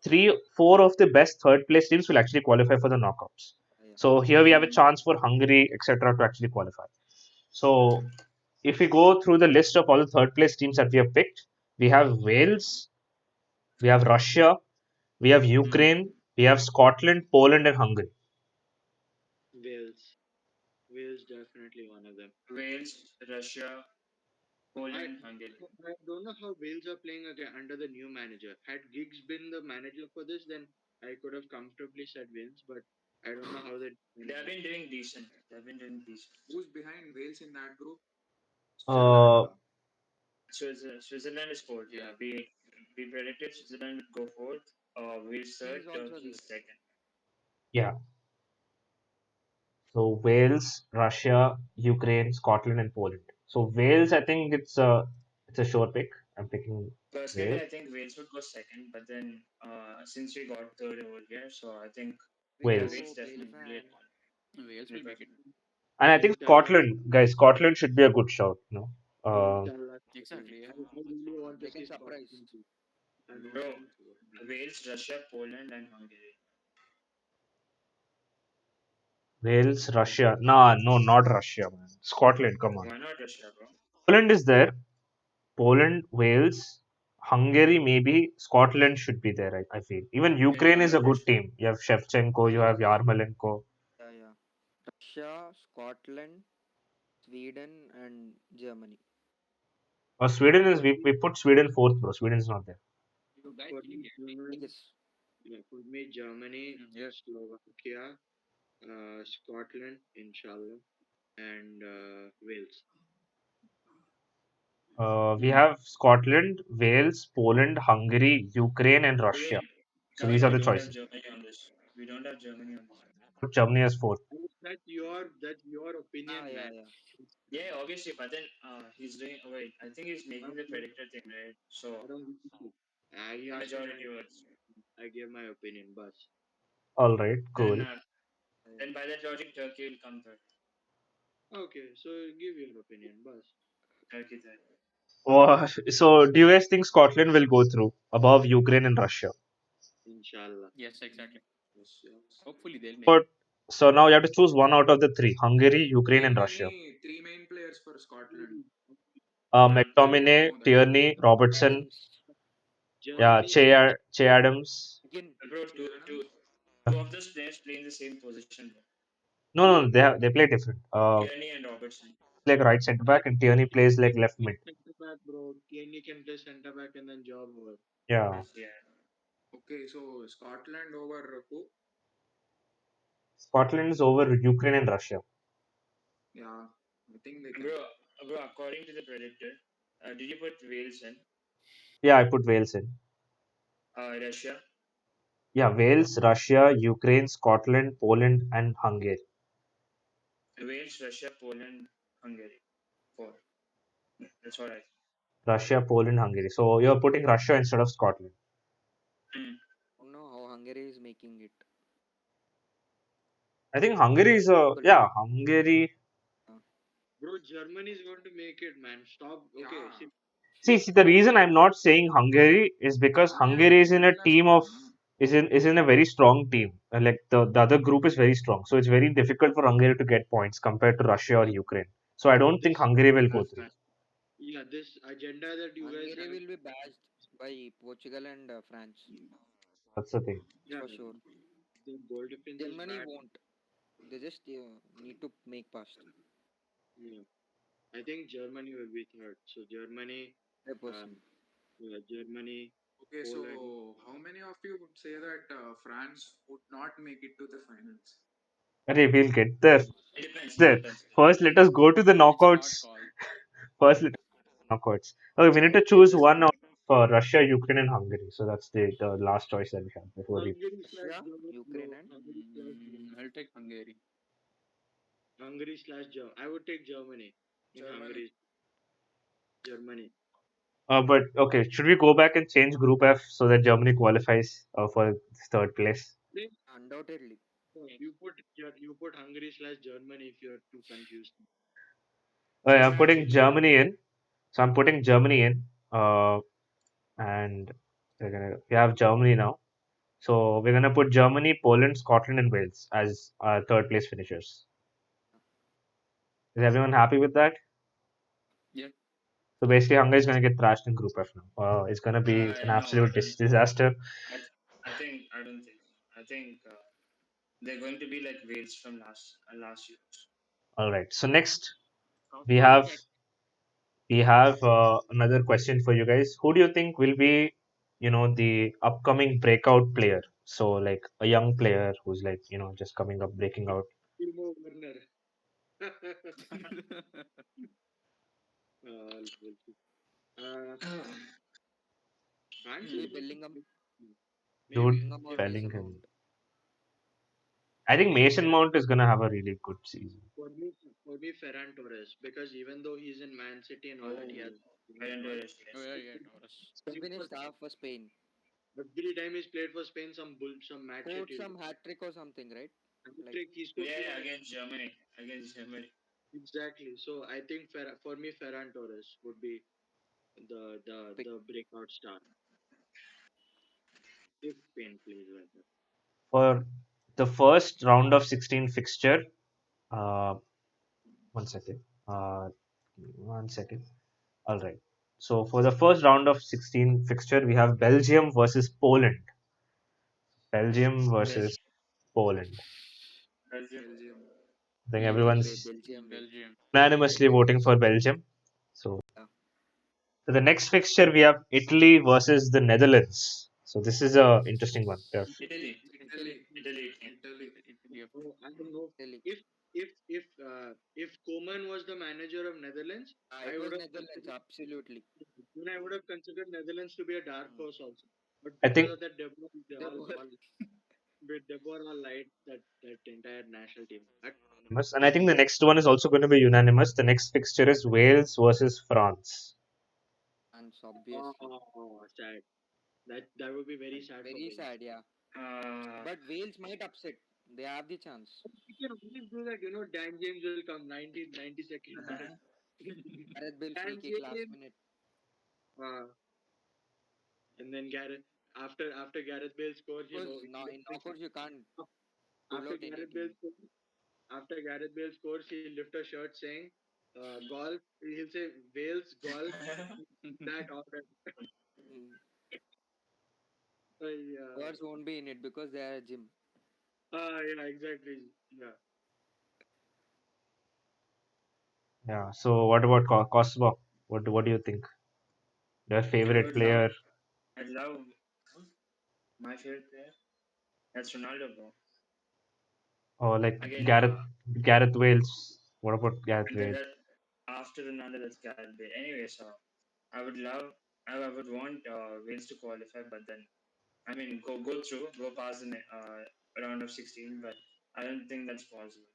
three, four of the best third place teams will actually qualify for the knockouts.
Yeah.
So here we have a chance for Hungary, etc., to actually qualify. So if we go through the list of all the third place teams that we have picked, we have Wales, we have Russia, we have
Hmm.
Ukraine, we have Scotland, Poland, and Hungary.
Wales. Wales definitely one of them.
Wales, Russia,
I
Poland, Hungary.
I don't know how Wales are playing again under the new manager. Had Giggs been the manager for this, then I could have comfortably said Wales, but I don't know how they
They have
anymore.
been doing decent. They have been doing decent.
Who's behind Wales in that group?
Switzerland.
Uh,
Switzerland is fourth.
Yeah.
Yeah, we predicted Switzerland would go fourth. Wales
Turkey
third,
is also
Turkey
there.
second.
yeah. So Wales, Russia, Ukraine, Scotland, and Poland. So Wales, I think it's a sure pick. I'm picking
Personally,
Wales.
I think Wales would go second, but then since we got third over here, so I think
We
Wales.
Wales
go
definitely
qualify
at
and
one.
Wales will make it.
And I think
Inshallah.
Scotland, guys, Scotland should be a good shout.
Inshallah.
Exactly. Yeah.
I really want to
they can
see
surprise.
Scotland too. I'm
I don't
Bro,
think so.
Wales, Russia, Poland, and Hungary.
Wales, Russia. Nah, no, not Russia, man. Scotland, come on.
Why not Russia, bro?
Poland is there. Poland, Wales, Hungary, maybe. Scotland should be there, I feel. Even
Then
Ukraine is a good
Bangladesh.
team. You have Shevchenko, you have Yarmolenko.
Yeah, yeah. Russia, Scotland, Sweden, and Germany.
Sweden is,
For
we
me,
put Sweden fourth, bro. Sweden is not there.
You guys
for
keep
me,
guessing.
I
Germany,
guess.
yeah, for me, Germany,
Yeah.
Slovakia, Scotland, inshallah, and Wales.
We have Scotland, Wales, Poland, Hungary, Ukraine, and Russia.
Wait,
So these
Kavin,
are
we
the
don't have
choices.
Germany on this. We don't have Germany on this.
Put Germany as fourth.
That's your
Ah,
opinion,
yeah,
man.
yeah.
Yeah, obviously, but then he's doing. Oh, wait, I think he's making the predictor thing, right?
I
So
don't give a shit. He asked me my
majority votes.
opinion. I gave my opinion, but
All right,
Then
cool.
then by that logic, Turkey will come third.
okay. So give your opinion, but
Turkey third.
So do you guys think Scotland will go through above Ukraine and Russia?
inshallah.
Yes, exactly.
Yes, yes.
Hopefully they'll make it.
But so now you have to choose one out of the three: Hungary, Ukraine, and
Name
Russia.
three main players for Scotland.
Hungary.
I
McTominay,
know that.
Tierney, Robertson,
Adams.
yeah,
Germany,
Che Adams.
Again.
Bro,
Che
two of those players play in the same position, bro.
No, they play different.
Tierney and Robertson.
Like right centre back, and Tierney plays like left mid.
center back, bro. Kenny can play center back and then job over.
Yeah,
Yeah.
Okay, so Scotland over who?
Scotland is over Ukraine and Russia.
Yeah, I think they can.
Bro, according to the predictor, did you put Wales in?
Yeah, I put Wales in.
Russia,
Yeah, Wales, Russia, Ukraine, Scotland, Poland, and Hungary.
Wales, Russia, Poland, Hungary. Four. That's what I.
Russia, Poland, Hungary. So you're putting Russia instead of Scotland.
Mm.
Don't know how Hungary is making it.
I think Hungary is a
Possible.
yeah Hungary.
Bro, Germany is going to make it, man. Stop. Okay,
Yeah,
See, the reason I'm not saying Hungary is because
Germany has
Hungary is in
middle
a
class
team
squad,
of
no?
is in a very strong team. Like the other group is very strong, so it's very difficult for Hungary to get points compared to Russia or Ukraine. So I don't think
this
Hungary will go through.
yeah, this agenda that you guys
Hungary
have.
will be bashed by Portugal and France.
That's the thing.
Yeah,
for sure.
the goal difference is
Germany
bad.
won't. They just need to make past.
Yeah. I think Germany will be third. So Germany, uh,
100%.
yeah, Germany,
Okay,
Poland.
so how many of you would say that France would not make it to the finals?
Okay, we'll get there.
It depends. It
There.
depends. It
First, let us go to the
It's a hard
knockouts.
call.
First, let us go to the knockouts. Okay, we need to choose one out of Russia, Ukraine, and Hungary. So that's the last choice that we have before we.
Hungary slash
Russia,
Germany.
Ukraine,
No,
and
Hungary slash Germany.
I'll take Hungary.
Hungary slash Germany. I would take Germany in
Germany.
Hungary. Germany.
But okay, should we go back and change Group F so that Germany qualifies for third place?
Please,
undoubtedly.
you put Hungary slash Germany if you're too confused.
Okay, I'm putting Germany in. So I'm putting Germany in. And we have Germany now. So we're gonna put Germany, Poland, Scotland, and Wales as our third place finishers. Is everyone happy with that?
Yeah.
So basically, Hungary is gonna get thrashed in Group F now. It's gonna be an
No, I
absolute
don't.
disaster.
I don't think so. I think they're going to be like Wales from last year.
All right. So next
South
we have
qualified.
another question for you guys. Who do you think will be, the upcoming breakout player? So like a young player who's like, just coming up, breaking out.
Timo Werner. We'll see. Uh, France
Maybe
is
Bellingham,
Jude
maybe.
Bellingham or Mason
Bellingham.
Mount.
I think Mason Mount is gonna have a really good season.
For me, Ferran Torres, because even though he's in Man City and all that, he has
Oh, Karen Torres,
Oh
yes.
yeah, yeah, Taurus.
He finished half for Spain.
Every time he's played for Spain, some mad shit
Scored
he'll
some
do.
hat trick or something, right? Like
Trick, he scored
Yeah,
two
yeah,
on
against Germany. Against Germany.
exactly. So I think for me, Ferran Torres would be
pick.
the breakout star if Spain plays like that.
For the first round of 16 fixture, uh, one second. Give me 1 second. All right. So for the first round of 16 fixture, we have Belgium versus Poland. Belgium
Belgium.
versus Poland.
Belgium.
Belgium.
I think
Belgium way,
everyone's
Belgium way.
Belgium.
unanimously voting for Belgium. So,
Yeah.
so the next fixture we have Italy versus the Netherlands. So this is a interesting one. Yeah.
Italy.
Italy.
Italy.
Italy.
Italy, of
Oh,
course.
I don't know
Italy.
if Koeman was the manager of Netherlands,
It
I would
was
have
Netherlands,
considered
absolutely.
then I would have considered Netherlands to be a dark
Mm.
horse also. But
I
because
think
of that,
They were
They all light that entire national team.
unanimous, and I think the next one is also going to be unanimous. The next fixture is Wales versus France.
France, obviously.
Sad. That would be very sad for
Very
Wales.
sad, yeah.
Uh,
But Wales might upset. They have the chance.
We can always do that, Dan James will come 90 seconds.
Gareth Bale free
Dan
kick last
James,
minute.
uh, and then Gareth after Gareth Bale scores,
Because now in knockouts you can't pull
after
out any
Gareth Bale
team.
scores, after Gareth Bale scores, he'll lift a shirt saying, "Golf." He'll say Wales golf that all that.
Mm.
Yeah.
Words won't be in it because they are a gym.
Yeah, exactly. Yeah.
Yeah. So what about Kosovo? What do you think? Your
I
favorite
would love.
player,
I'd love my favorite player. That's Ronaldo, bro.
or like
Again,
Gareth Wales? What about Gareth
that,
Wales?
that after Ronaldo, that's Gareth Bale. Anyway, so I would love. I would want Wales to qualify, but then I mean go past the round of 16. But I don't think that's possible.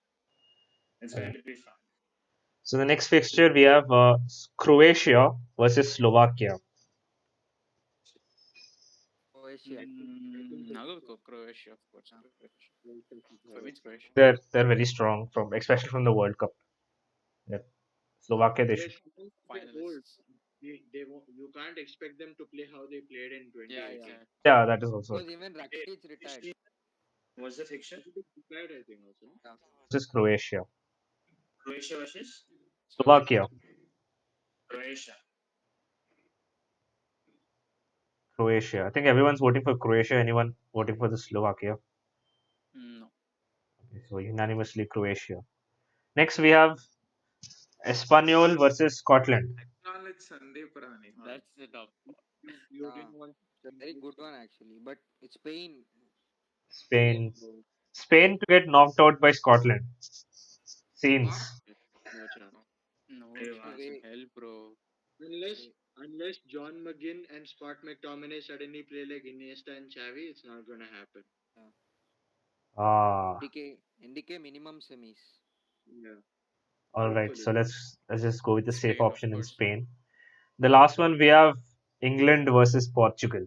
It's
Uh,
going to be fun.
So the next fixture we have Croatia versus Slovakia.
Croatia.
I think
I'll go with Croatia, of course.
Yeah.
Croatia. For me, it's Croatia.
They're very strong from especially from the World Cup. Yeah. Slovakia they should.
Yes, they're old.
Finalists.
They won't, you can't expect them to play how they played in
Yeah,
Yeah, yeah.
2018.
exactly.
Yeah, that is also
Because even
Hey,
Rakitic retired.
what's the fixture?
Retired, I think, also. No?
Yeah.
versus Croatia.
Croatia versus
Slovakia.
Slovakia.
Croatia.
Croatia. I think everyone's voting for Croatia. Anyone voting for the Slovakia?
No.
Okay, so unanimously Croatia. Next we have Espanol versus Scotland.
Acknowledge Sandeep Rani.
That's the tough.
You
Yeah,
didn't want
it's a very good one actually. But it's Spain.
Spain,
Spain.
bro.
Spain to get knocked out by Scotland.
What?
Scenes.
No chance.
No
Hey,
No
chance in
way.
hell, bro.
Unless
Way.
unless John McGinn and Scott McTominay suddenly play like Iniesta and Xavi, it's not gonna happen.
Yeah.
Ah,
NDK minimum semis.
Yeah,
all right.
hopefully.
So let's just go with the safe
Spain, of
option in
course.
Spain. The last one we have England versus Portugal.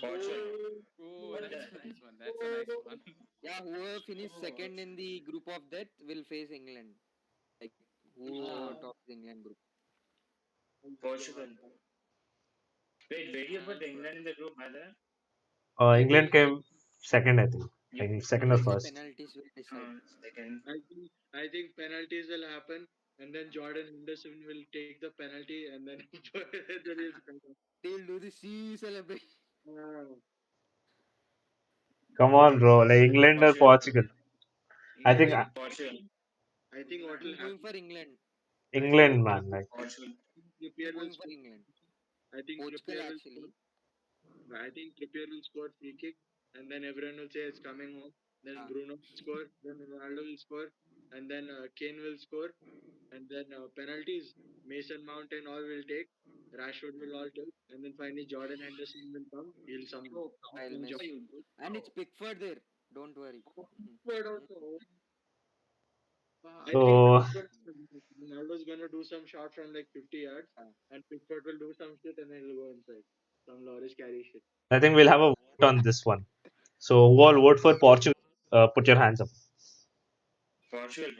Portugal.
Oh,
What
that's
the
a
hell?
nice one. That's a nice one.
Yeah, whoever finished second in the group of death will face England. Like whoever
Ah,
tops the England group.
Portugal. Wait, where do you put
And
England in the group, by the way?
I
England
think
came second, I think. I
You,
think second or
They say
first.
penalties will decide.
second.
I think penalties will happen, and then Jordan Henderson will take the penalty, and then then he'll score.
They'll do the sea celebration.
Ah,
Come on, bro. Like England or
Portugal.
Portugal. I
I
think
think
Portugal.
I think what
I'm
will
going
happen.
for England.
I think
England, man. Like
Portugal.
I'm
Trippier will
going for
score.
England.
I think
Portugal
Trippier will score.
actually.
I think Trippier will score free kick, and then everyone will say it's coming home. Then
Uh,
Bruno will score. Then Ronaldo will score, and then Kane will score, and then penalties. Mason Mount and all will take. Rashford will all take, and then finally Jordan Henderson will come. He'll
I'll
some
miss.
job.
And it's Pickford there. Don't worry.
But also, I
Fuck.
think
so.
Ronaldo's gonna do some shot from like 50 yards,
Uh,
and Pickford will do some shit, and then he'll go inside. Some Loris carry shit.
I think we'll have a vote on this one. So who all vote for Portugal? Put your hands up.
Portugal.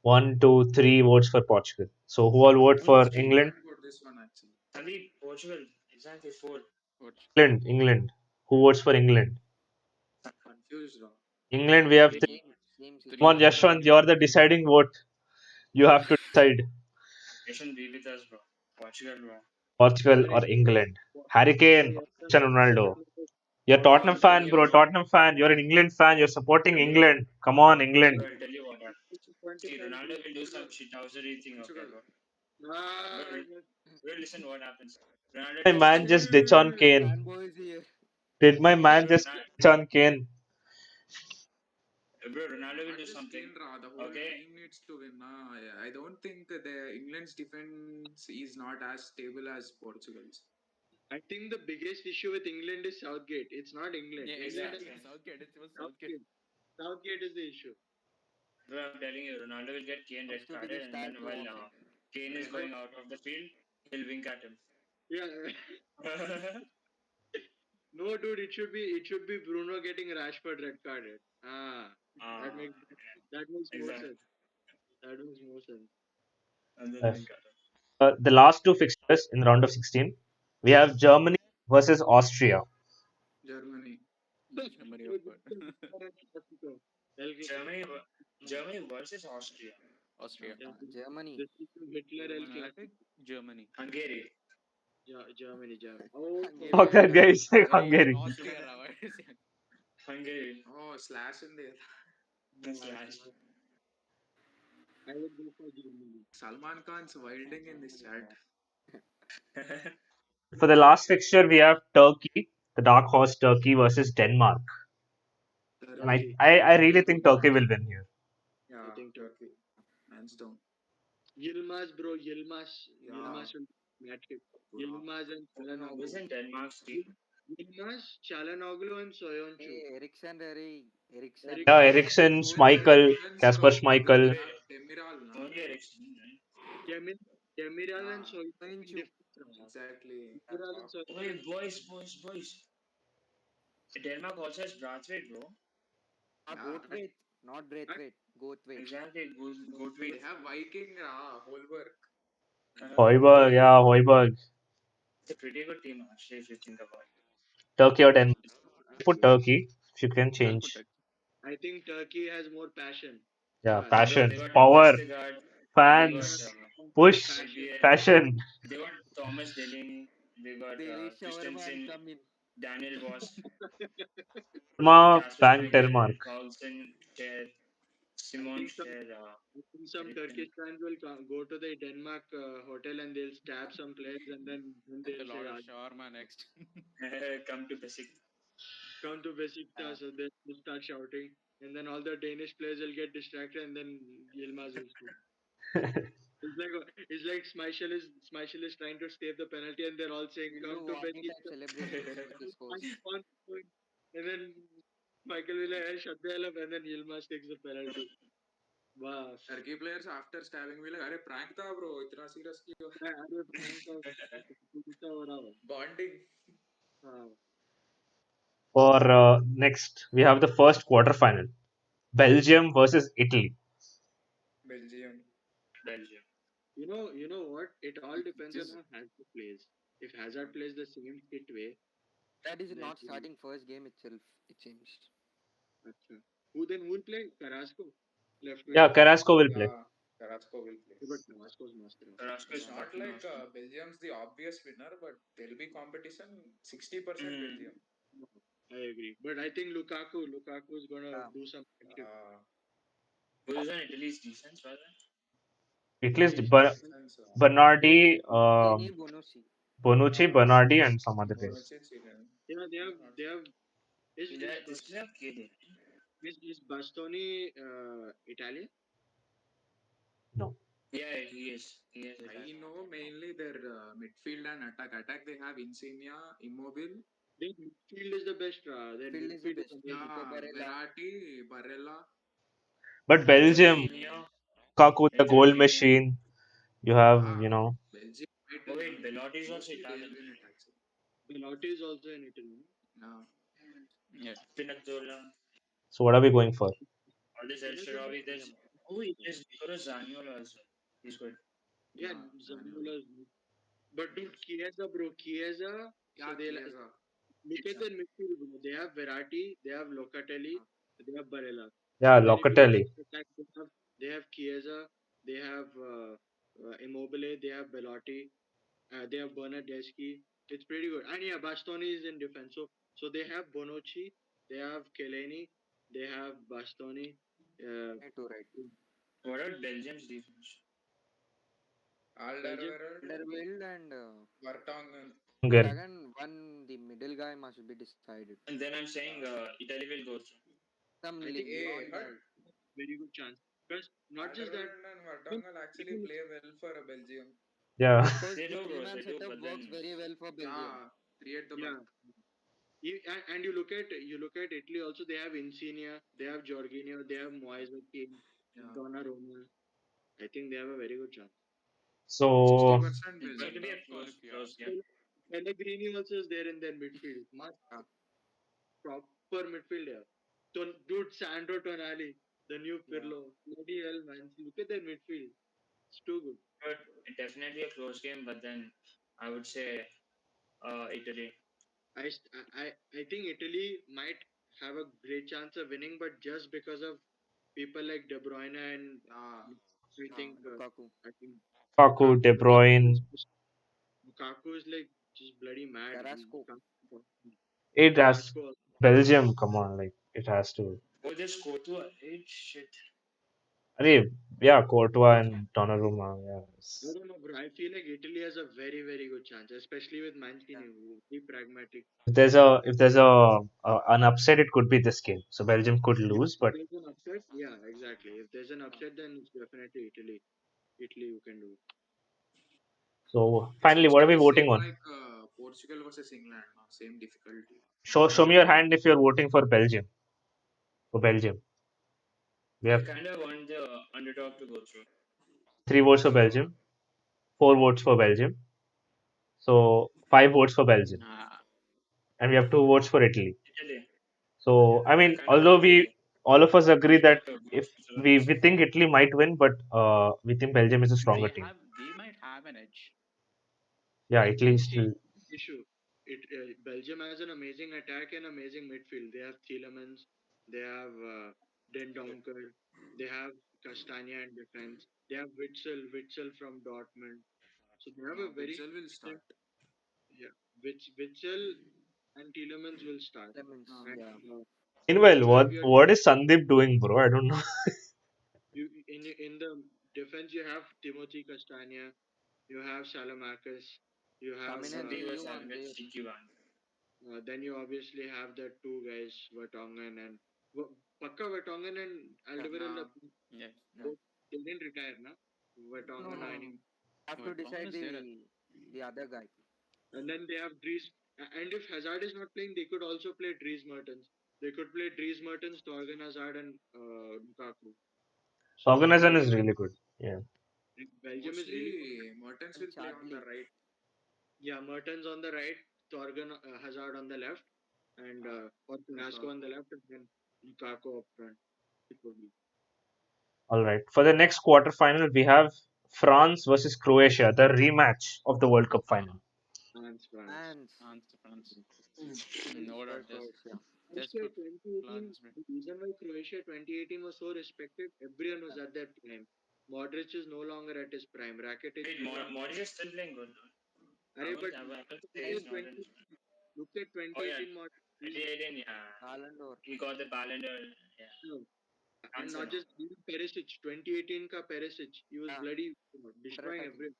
One, two, three votes for Portugal. So who all vote
I'm
for
still
England?
going for this one actually.
Sandeep, Portugal. Exactly four.
Coach.
England, England. Who votes for England?
Confused now.
England. We have
Three.
three.
same
Come on,
Three.
situation.
Yashwant, you're the deciding vote. You have to decide
You shouldn't be with us, bro. Portugal, bro.
Portugal
Sorry,
or England. Harry Kane
sorry,
or
Hassan.
Cristiano Ronaldo. You're a
Come
Tottenham
on,
fan, bro.
Belgium.
Tottenham fan. You're an England fan. You're supporting England. Come on, England.
Bro, I'll tell you what. See,
25
Ronaldo will do some
Portugal.
shithousery thing, okay,
Portugal.
bro.
Ah,
Bro, bro, listen what happens. Ronaldo
My
does
man
something.
just ditch on Kane.
Fanboys here.
Did my man
Bro,
just ditch on Kane?
Ronaldo will
Not
do
just
something.
Kane, the whole
Okay?
team needs to win. I don't think the England's defense is not as stable as Portugal's.
I think the biggest issue with England is Southgate. It's not England.
Yeah,
England is
exactly.
Exactly.
Southgate. It was Southgate.
Southgate. Southgate is the issue.
Bro, I'm telling you, Ronaldo will get Kane red
Comes to be the
carded, and
star
then
player
while
option.
Kane is
No,
going out of the field, he'll wink at him.
yeah, no, dude. It should be Bruno getting Rashford red carded. That
Ah,
makes that makes more
exactly.
sense. That makes more sense.
And then
Uh,
wink at him.
the last two fixtures in the round of 16, we have Germany versus Austria.
Germany.
Germany, of course.
Germany, Germany versus Austria.
Austria.
Germany.
This is Hitler El
Germany. I pick
Clasico.
Germany.
Hungary.
Germany. Oh,
How
Hungary.
that guy is like
Hey, you're in
Hungary.
Austria, right?
Hungary.
Oh, slash in there.
Slash.
I would go for Germany.
Salman Khan's wilding in this
Germany.
chat.
For the last fixture, we have Turkey, the dark horse Turkey versus Denmark. And I,
Turkey.
I, I really think Turkey will win here.
I
Yeah,
think
Turkey. Hands down.
Yilmaz, bro, Yilmaz,
Yeah.
Yilmaz will match it.
Good.
Yilmaz and Çalhanoğlu.
Wasn't Denmark's team?
Yilmaz, Çalhanoğlu and Soyuncu.
Hey, Eriksen, Eriksen.
Yeah,
Eriksen,
Eriksen,
Whole
Schmeichel,
defense,
Kasper
bro. They
Schmeichel.
have Demiral, na?
Only Ericsson, right?
Demiral and
Yeah,
Soyuncu in
Soyuncu.
defense.
exactly.
Demiral and
Fuck.
Soyuncu in
Wait, boys. Denmark also has Brathwaite, bro.
Yeah,
Goathwaite. Not Braithwaite. Goathwaite.
Exactly, go
they
tweet.
have Viking, Holberg.
Hoiberg, yeah, Hoiberg.
It's a pretty good team, actually, if you think about it.
Turkey or Denmark. Put Turkey if you can
I'll put
change.
it.
I think Turkey has more passion.
Yeah,
Bro,
passion,
they got
power,
Vestergaard, they got
fans, push,
Passion.
Albier,
passion.
they got Thomas Delaney, We got
Baby shawarma and
Christensen,
come in.
Daniel Voss, Casper
Bank
Schmeichel,
Denmark.
Paulsen, Scher,
I
Simon
think some
Scher,
I think some
Eriksen.
Turkish fans will go to the Denmark hotel and they'll stab some players and then
They'll
they'll say,
order
"Ah,
shawarma next.
Come to Basic.
come to Besiktas," so they'll start shouting, and then all the Danish players will get distracted, and then Yilmaz will score. It's like Schmeichel is trying to save the penalty, and they're all saying,
We'll
"Come
do
to
Omni type
Besiktas,"
celebrations if he scores.
and then Michael will like, "Hey, shut the hell up," and then Yilmaz takes the penalty. Wow.
Turkey players after stabbing will like, अरे prank था bro, इतना serious क्यों?
अरे prank था, कुत्ता हो रहा है।
Bonding.
हाँ,
For next, we have the first quarterfinal. Belgium versus Italy.
Belgium.
Belgium.
you know what? It all depends on
Just
how Hazard plays. If Hazard plays the same fit way,
That is
then
not starting first game itself. It changed.
अच्छा. Who will play? Carrasco, left wing.
Yeah, Carrasco will play.
Yeah, Carrasco will play.
Yeah, but Carrasco's master.
Carrasco
It's
is
Yeah.
not
fucking
like
awesome.
Belgium's the obvious winner, but there'll be competition. 60%
Mm.
Belgium.
No, I agree. But I think Lukaku is gonna
Yeah.
do some shit.
Who's on Italy's defense, by the way?
Italy's
Italy's
Defense.
Bernardi,
Chiellini, Bonucci.
Bonucci, Bernardi, and some other guys.
Bonucci, Chiellini.
yeah,
Not
they
sure.
have
They still have KD.
is Bastoni Italian?
No.
Yeah, he is. He is
I
Italian.
know mainly their midfield and attack. Attack they have Insignia, Immobile.
Their midfield is the best. Their
Midfield is the
midfield is
best.
amazing.
Nico
Yeah,
Barella.
Verratti, Barella.
But Belgium,
Jorginho.
Kaku, the goal
Jorginho.
machine. You have,
Yeah,
you know,
Belgium might
Oh wait, Belotti is also
mostly they'll
Italian.
win it actually.
Belotti is also in Italy.
Yeah,
yeah.
Spinazzola.
so what are we going for?
All this El
Spinach is
Shaarawy. There's
Belgium.
there's Victor Zaniolo as well. He's good.
yeah,
yeah, Zaniolo.
Zaniolo is good. But dude, Chiesa, bro, Chiesa. So
Yeah,
they like
Chiesa.
look at their midfield. Bro. They have Verratti, they have Locatelli,
Yeah,
they have Barella.
Yeah,
And then if you look
Locatelli.
at the attack, they have Chiesa, they have Immobile, they have Belotti, they have Bernardeschi. It's pretty good. And yeah, Bastoni is in defense. So they have Bonucci, they have Keleni, they have Bastoni. Uh,
Right to right.
What about Belgium's defense?
Belgium.
Alderweireld,
Alderweireld and
Vertonghen.
Unger.
again, one the middle guy must be decided.
And then I'm saying Italy will go through.
Some
I think
Hey,
Leon
but
guy.
very good chance. Because not just that,
Alderweireld and
even,
Vertonghen actually
even
play well for Belgium.
Yeah.
Because
They
the
do, bro.
three-man
They do.
setup
But
works
then
very well for Belgium.
Yeah, three at the back.
yeah. And you look at Italy also. They have Insigne, they have Jorginho, they have Moise Kean,
Yeah,
Donnarumma. I think they have a very good chance.
So
60%
it's going to
Belgium.
be a
Top four if you
close
ask
game.
me.
Pellegrini also is there in their midfield. Must
Yeah.
proper midfield here. Dude, Sandro Tonali, the new
Yeah.
Pirlo. Bloody hell, man. Look at their midfield. It's too good.
But definitely a close game. But then I would say Italy.
I think Italy might have a great chance of winning, but just because of people like De Bruyne and
Yeah,
Lukaku.
I think
Kaku, De Bruyne.
Lukaku is like just bloody mad.
Carrasco.
It has
Carrasco.
Belgium. Come on, like it has to.
Oh, this Courtois. Shit.
Arey, yeah, Courtois and Donnarumma.
I
Yes.
don't know, bro. I feel like Italy has a very, very good chance, especially with Mancini, who be pragmatic.
If there's an upset, it could be this game. So Belgium could
Yeah,
lose,
if
but
there's an upset, yeah, exactly. If there's an upset, then it's definitely Italy. Italy, you can do.
so
this
finally,
looks
what
to
are we
be
voting
same
on?
like Portugal versus England. No? Same difficulty.
Show me your hand if you're voting for Belgium. For Belgium, we
I
have
kind of want the underdog to go through.
3 votes for Belgium, 4 votes for Belgium, so 5 votes for Belgium,
Ah,
and we have 2 votes for Italy.
Italy.
So I
I
mean,
kind of
although
want
we
Italy.
all of us agree that
Underdog to go
if
through.
we think Italy might win, but we think Belgium is a stronger team.
we might have an edge.
Yeah, Italy is
See,
still.
issue. Belgium has an amazing attack and amazing midfield. They have Tielemans, they have Den Donker, they have Castagna in defense, they have Witzel from Dortmund. So they have a very
Witzel will start.
Yeah, Witzel and Tielemans will start.
Elements,
And
yeah.
Meanwhile,
so if you're
what is Sandeep doing, bro? I don't know.
you in the defense, you have Timothy Castagna, you have Salamakis, you have
Caminati,
Sandeep was
you
having
on
a
there.
cheeky one.
then you obviously have the two guys Vertonghen and Pakka Vertonghen and
Yeah,
Alderweireld.
Yeah.
yeah.
Both they didn't retire, na?
No,
Vertonghen or
no.
any.
Have to
But Common
decide
is there.
the other guy.
And then they have Dries. And if Hazard is not playing, they could also play Dries Mertens. They could play Dries Mertens, Torgan Hazard, and Lukaku. So
Organization is
Belgium,
really good. Yeah.
Belgium is really good.
Mostly Mertens
And
will play on the
Charlie.
right.
Yeah, Mertens on the right, Torgan Hazard on the left, and or Carrasco on the
Lukaku.
left, and then Lukaku up front. It would be
All right. For the next quarterfinal, we have France versus Croatia, the rematch of the World Cup final.
France.
And
France.
finish
No
for
doubt.
Croatia.
Just
Croatia
put
2018,
France.
the reason why Croatia 2018 was so respected, everyone was at their prime. Modric is no longer at his prime. Rakitic
Wait,
no longer.
Modric is still playing good.
Arey, but
I will say
look
he's
at
not
20,
in.
look at
Oh yeah,
2018 Modric.
2018. Yeah,
Ballon d'Or.
he got the Ballon d'Or. Yeah,
No,
can't
and
say
not
no.
just Perisic. 2018 ka Perisic, he was
Yeah,
bloody destroying
counter-attacking.
everything.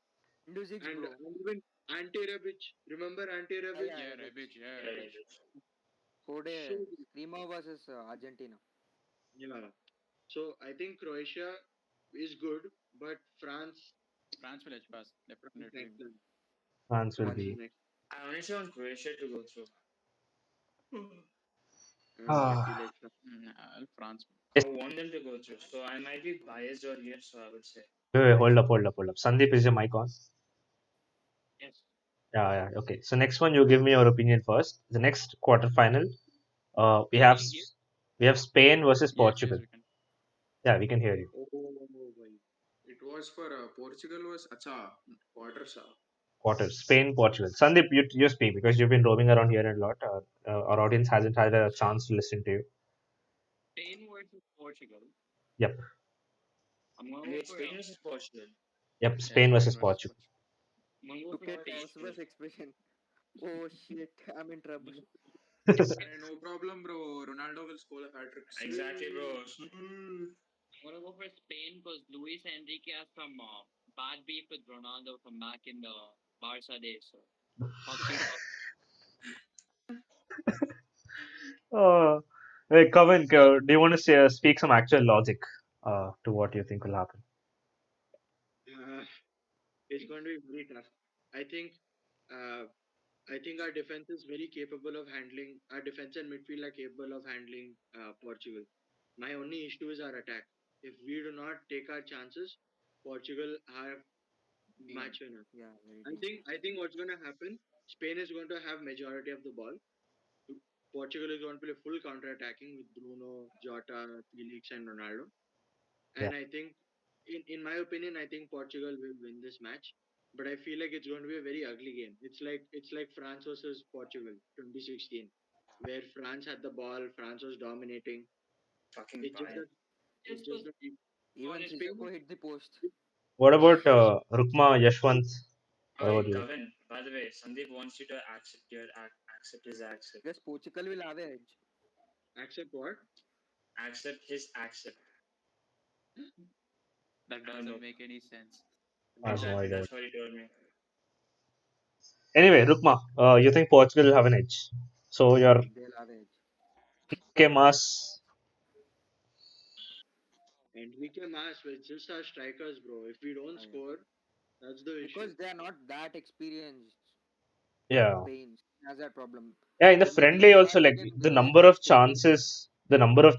Indusich, bro.
And even Ante Rebic, remember Ante
Yeah,
Rebic?
yeah,
Yeah,
Rebic.
Rebic. Yeah,
Yeah,
Rebic.
yeah,
So
Code
good.
Screamer versus Argentina.
Yeah. So I think Croatia is good, but
France will edge pass.
France
Definitely.
next time.
France will
France is
France.
be.
next.
I honestly want Croatia to go through.
I
Ah.
feel like France.
France.
I want them to go through. So I might be biased or here, so I would say.
Wait, hold up. Sandeep, is your mic on?
Yes.
Yeah. Okay. So next one, you give me your opinion first. The next quarterfinal, we
Can
have
you hear?
we have Spain versus
Yes,
Portugal.
we can.
Yeah, we can hear you.
Oh, boy.
It was for Portugal was acha quarters.
Quarters. Spain, Portugal. Sandeep, you speak because you've been roaming around here a lot. Our audience hasn't had a chance to listen to you.
Spain versus Portugal.
Yep.
I'm going to go
Wait,
for
Spain versus Portugal.
Yep.
yeah,
Spain
Spain
versus
versus
Portugal.
Portugal. I'm going to go
Look
for
at
Spain.
Spain.
Kausthubha's expression. Oh shit, I'm in trouble.
No problem, bro. Ronaldo will score a hat trick.
Exactly, bro.
I'm going to go for Spain because Luis Enrique has some bad beef with Ronaldo from back in the Barca days. So, talk to you.
Uh, Hey, Kavin, do you want to speak some actual logic to what you think will happen?
Uh, it's going to be very tough. I think uh, I think our defense is very capable of handling. Our defense and midfield are capable of handling Portugal. My only issue is our attack. If we do not take our chances, Portugal are match winner.
Yeah, very dangerous.
I think what's going to happen. Spain is going to have majority of the ball. Portugal is going to play full counter attacking with Bruno, Jota, Felix, and Ronaldo.
Yeah.
And I think, in my opinion, I think Portugal will win this match. But I feel like it's going to be a very ugly game. It's like France versus Portugal 2016, where France had the ball, France was dominating.
Fucking
It's just
biased.
that it's just that
Even
Spain.
Sissoko hit the post.
What about Rukma, Yashwant? What
Oh,
about you?
Kavin. By the way, Sandeep wants you to accept his accept.
Guess Portugal will have a edge.
Accept what?
Accept his accept.
That
I don't know.
doesn't make any sense.
I have no
Exactly,
idea.
that's what he told me.
Anyway, Rukma, you think Portugal will have an edge? So
Yeah,
your
they'll have a edge.
Enrique Mas,
Enrique Mas with just our strikers, bro. If we don't
Yeah.
score, that's the issue.
Because they are not that experienced.
yeah,
Spain has that problem.
yeah. In the
Only thing
friendly,
they
also
have
like
again
the
good
number
depth is
of
Portugal.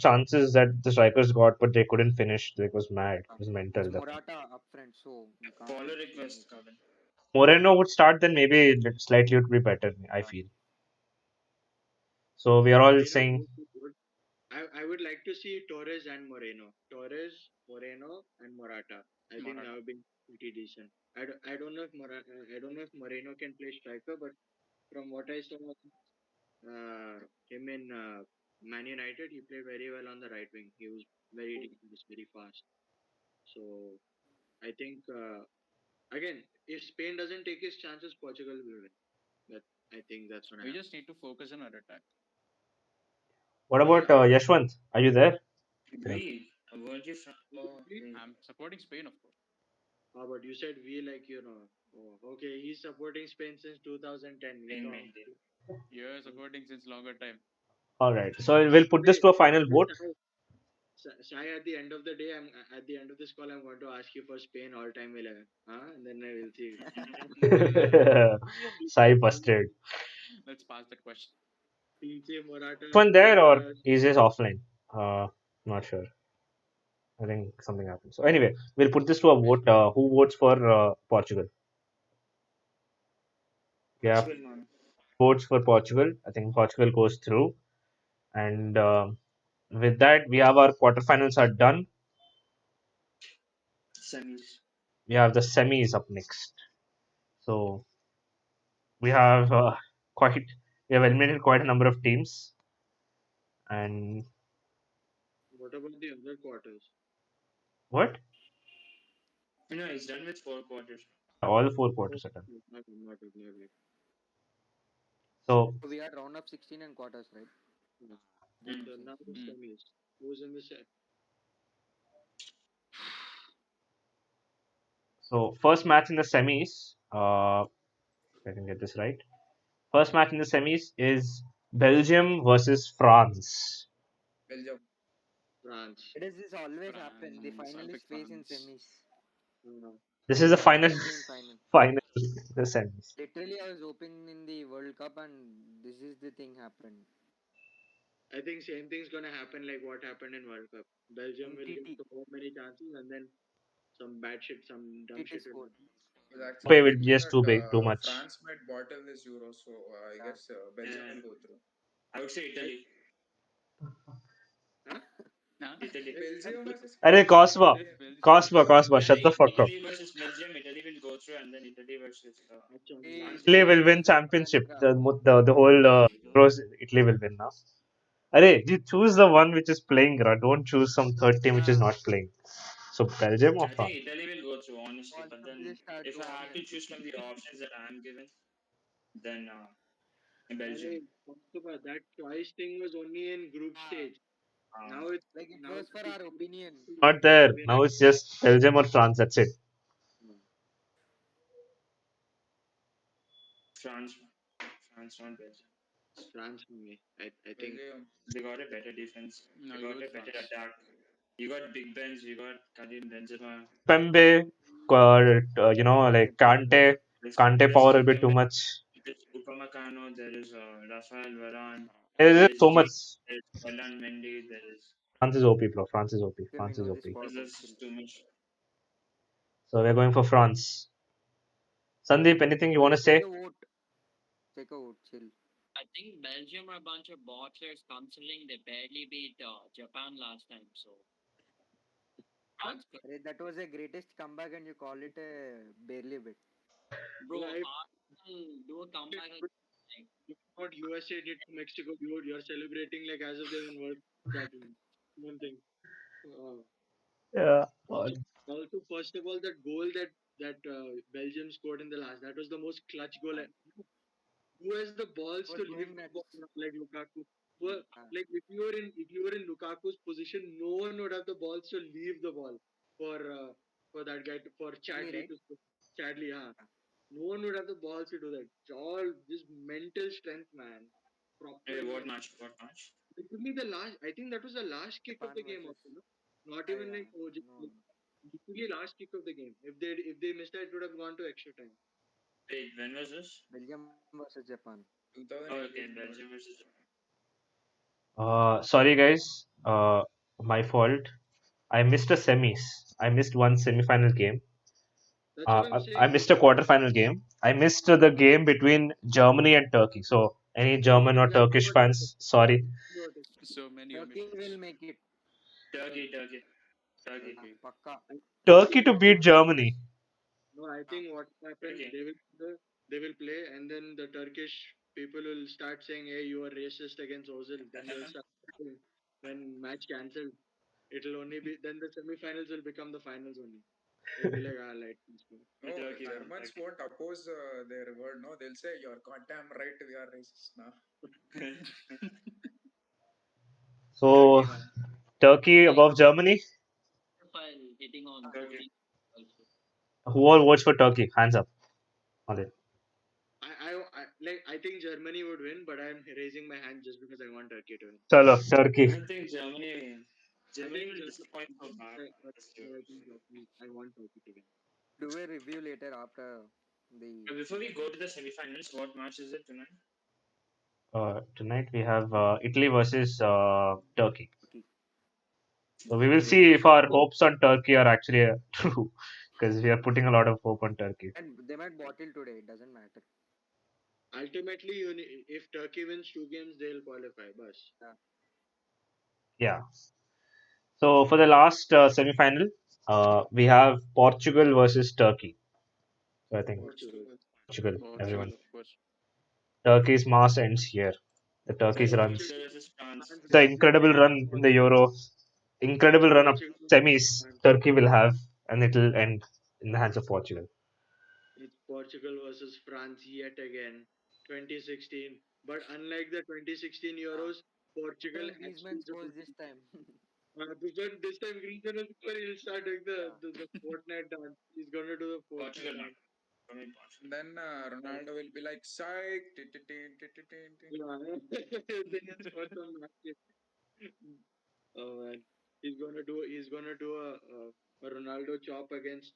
chances that the strikers got, but they couldn't finish. It was mad. It was mental.
It's Morata up front, so you can't
Follow
say
request,
anything.
Kavin.
Moreno would start, then maybe slightly would be better. I feel. So we are all
Moreno
saying,
would be good. I would like to see Torres and Moreno. Torres, Moreno, and Morata. I think that
Morata.
would be pretty decent. I don't know if I don't know if Moreno can play striker, but from what I saw him in Man United, he played very well on the right wing. He was very dangerous, very fast. So I think again, if Spain doesn't take his chances, Portugal will win. That I think that's gonna
We
happen.
just need to focus on our attack.
What about Yashwant? Are you there? Yeah.
We, weren't you? Oh,
We-
wait.
I'm supporting Spain, of course.
How about you said we like Oh, okay, he's supporting Spain since 2010. We
Spain
thought.
mainly.
You're supporting since longer time.
All right. So we'll put this
Wait,
to a final vote.
Sai, at the end of the day, I'm at the end of this call. I'm going to ask you for Spain all-time 11, huh? And then I will see.
Sai busted.
Let's pass that question.
TJ Morata,
One there or
Fabregas.
is this offline? Not sure. I think something happened. So anyway, we'll put this to a vote. Who votes for Portugal? Yeah,
Portugal, man.
votes for Portugal. I think Portugal goes through. And with that, we have our quarterfinals are done.
Semis.
We have the semis up next. So we have quite we have eliminated quite a number of teams. And
What about the other quarters?
what?
No, he's done with 4 quarters.
All four
Oh,
quarters are done.
not really.
So
So we are round of 16 and quarters, right?
Yeah. But
Mm.
now the
Mm.
semis. Who's in the set?
first match in the semis. If I can get this right. First match in the semis is Belgium versus France.
Belgium.
France.
Why does this always happen? The
France. I'll pick
finalists face in
France.
semis.
Uh,
This is the
Why
final
can't it be in final?
final the semis.
Literally, I was hoping in the World Cup, and this is the thing happened.
I think same thing's gonna happen like what happened in World Cup. Belgium will get
NTT,
so many chances and then some bad shit, some dumb
NTT
shit will
scored.
happen.
I was actually
Pay will be
thinking
just
that
too big, too much.
France might bottle this Euro, so I
Yeah.
guess Belgium
Yeah.
will go through.
I would say
I,
Italy.
huh?
Nah.
Italy.
Belgium versus
Arey
France.
Kosva,
It is Belgium.
Kosva,
Yeah,
shut the fuck up.
Italy versus Belgium. Italy will go through, and then Italy versus
Hey,
France will
Italy
go
Italy
will
through.
win
versus
championship.
Croatia.
The whole Euros, Italy will win now. Arey, you choose the one which is playing, Don't choose some third team which is
Yeah.
not playing. So Belgium or
I
France?
think Italy will go through, honestly. But
Also, we
then,
just start
if I
talking
have to
and
choose from the options that I'm given, then Belgium.
Kausthubha, that choice thing was only in group
yeah,
stage.
Uh,
like it
Now
was for
it's
our opinion.
Not there. Now it's just Belgium or France. That's it.
France, France, not Belgium.
France for me. I think
Belgium.
They got a better defense.
No,
They
we go
got
with
a better
France.
attack. You got Big Benz. You got Karim Benzema.
Pembe, like
There's,
Kante
there's
power will be too
Kimpembe.
much.
There's Upamecano. There is Rafael Varane.
There is
There's
so
G.
much.
There's Ferland Mendy. There is.
France is OP, bro. France is OP.
Then we
France is
know the
OP.
squad.
There's too much.
So we're going for France. Sandeep, anything you want to
Guys, take
say?
a vote. Take a vote. Chill.
I think Belgium are a bunch of bottlers considering they barely beat Japan last time. So France could.
That was the greatest comeback, and you call it a barely bit.
Bro,
I
Arsenal do a comeback like
what USA did to Mexico. You're celebrating like as if they won World Cup. One thing. Uh,
Yeah.
Also, first of all, that goal that Belgium scored in the last, that was the most clutch goal. Who has the balls
Was
to
going
lift the ball
nuts.
up like Lukaku? Well,
Yeah.
like if you were in Lukaku's position, no one would have the balls to leave the ball for that guy for
Really,
Chadley
right?
to Chadley, huh? No one would have the balls to do that. It's all just mental strength, man.
Hey,
Proper.
what match? What match?
Literally the last. I think that was the last kick of
Japan
the game,
versus.
also. No? Not
Yeah,
even
yeah.
like just
No,
like,
no.
literally last kick of the game. If they missed that, it would have gone to extra time.
Wait, when was this?
Belgium versus Japan.
Okay,
2018 World
Belgium versus Japan.
Sorry guys. My fault. I missed a semis. I missed one semi-final game.
That's what I'm
I
saying.
missed a quarter-final game. I missed the game between Germany and Turkey. So any German or
Exactly
Turkish
what happened.
fans, sorry.
What happened.
So many
Turkey will
omissions.
make it.
Turkey, Turkey, Turkey.
Yeah,
Okay.
Pakka.
I
Turkey
think
to
what
beat Germany.
no, I
Yeah.
think what happened.
Turkey.
They will play, and then the Turkish people will start saying, "Hey, you are racist against Ozil." Then they'll start when match cancelled. It'll only be then the semi-finals will become the finals only. They'll be like, ah, let me go.
No,
Turkey won.
Germans
Turkey.
won't oppose their word. No, they'll say you're goddamn right. We are racist now.
So
Turkey won.
Turkey above Germany.
While hitting on
Turkey.
voting also.
Who all votes for Turkey? Hands up. On it.
I think Germany would win, but I'm raising my hand just because I want Turkey to win.
Chalo,
I
Turkey.
don't think Germany.
I
Germany
think
will
Germany,
disappoint so bad. That's true.
I think I want Turkey to win.
Do a review later after the
Before we go to the semi-finals, what match is it tonight?
Tonight we have Italy versus Turkey.
Turkey.
So we will
Italy
see if
versus.
our hopes on Turkey are actually true, because we are putting a lot of hope on Turkey.
And they might bottle today. It doesn't matter.
Ultimately, if Turkey wins 2 games, they'll qualify. Bus.
Yeah.
Yeah. So for the last semi-final, we have Portugal versus Turkey. So I think
Portugal.
Portugal, everyone.
Portugal, of course.
Turkey's mass ends here. The Turkey's runs,
Portugal versus France.
France
the
versus
incredible run in the Euro, incredible run up
Portugal versus
semis
France.
Turkey will have, and it'll end in the hands of Portugal.
It's Portugal versus France yet again. 2016. But unlike the 2016 Euros, Portugal
Even Griezmann
actually
scores this time.
this time Griezmann is score, he'll start doing
Yeah.
the Fortnite dance. He's gonna do the
Portugal
Fortnite
won.
dance.
For me, Portugal.
Then Ronaldo will be like, psych. Tin, tin, tin, tin, tin, tin, tin."
Yeah. Then he'll score some magic. Oh man, he's gonna do a Ronaldo chop against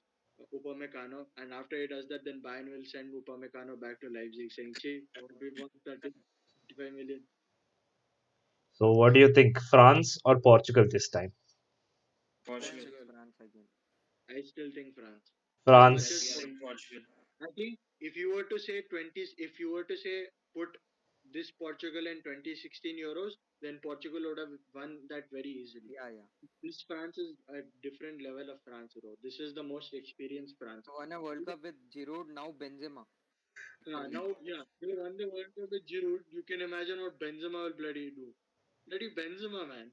Upamecano, and after he does that, then Bayern will send Upamecano back to Leipzig, saying, "Che, what we want 35 million."
So what do you think, France or Portugal this time?
This time
Portugal.
it's
Portugal.
France again.
I still think France. As much as
I
France.
think Portugal.
I think if you were to say put this Portugal in 2016 Euros, then Portugal would have won that very easily.
Yeah, yeah.
This France is a different level of France, bro. This is the most experienced France.
Won a World Cup with Giroud, now Benzema. Literally.
Now, yeah, they won the World Cup with Giroud. You can imagine what Benzema will bloody do. Bloody Benzema, man.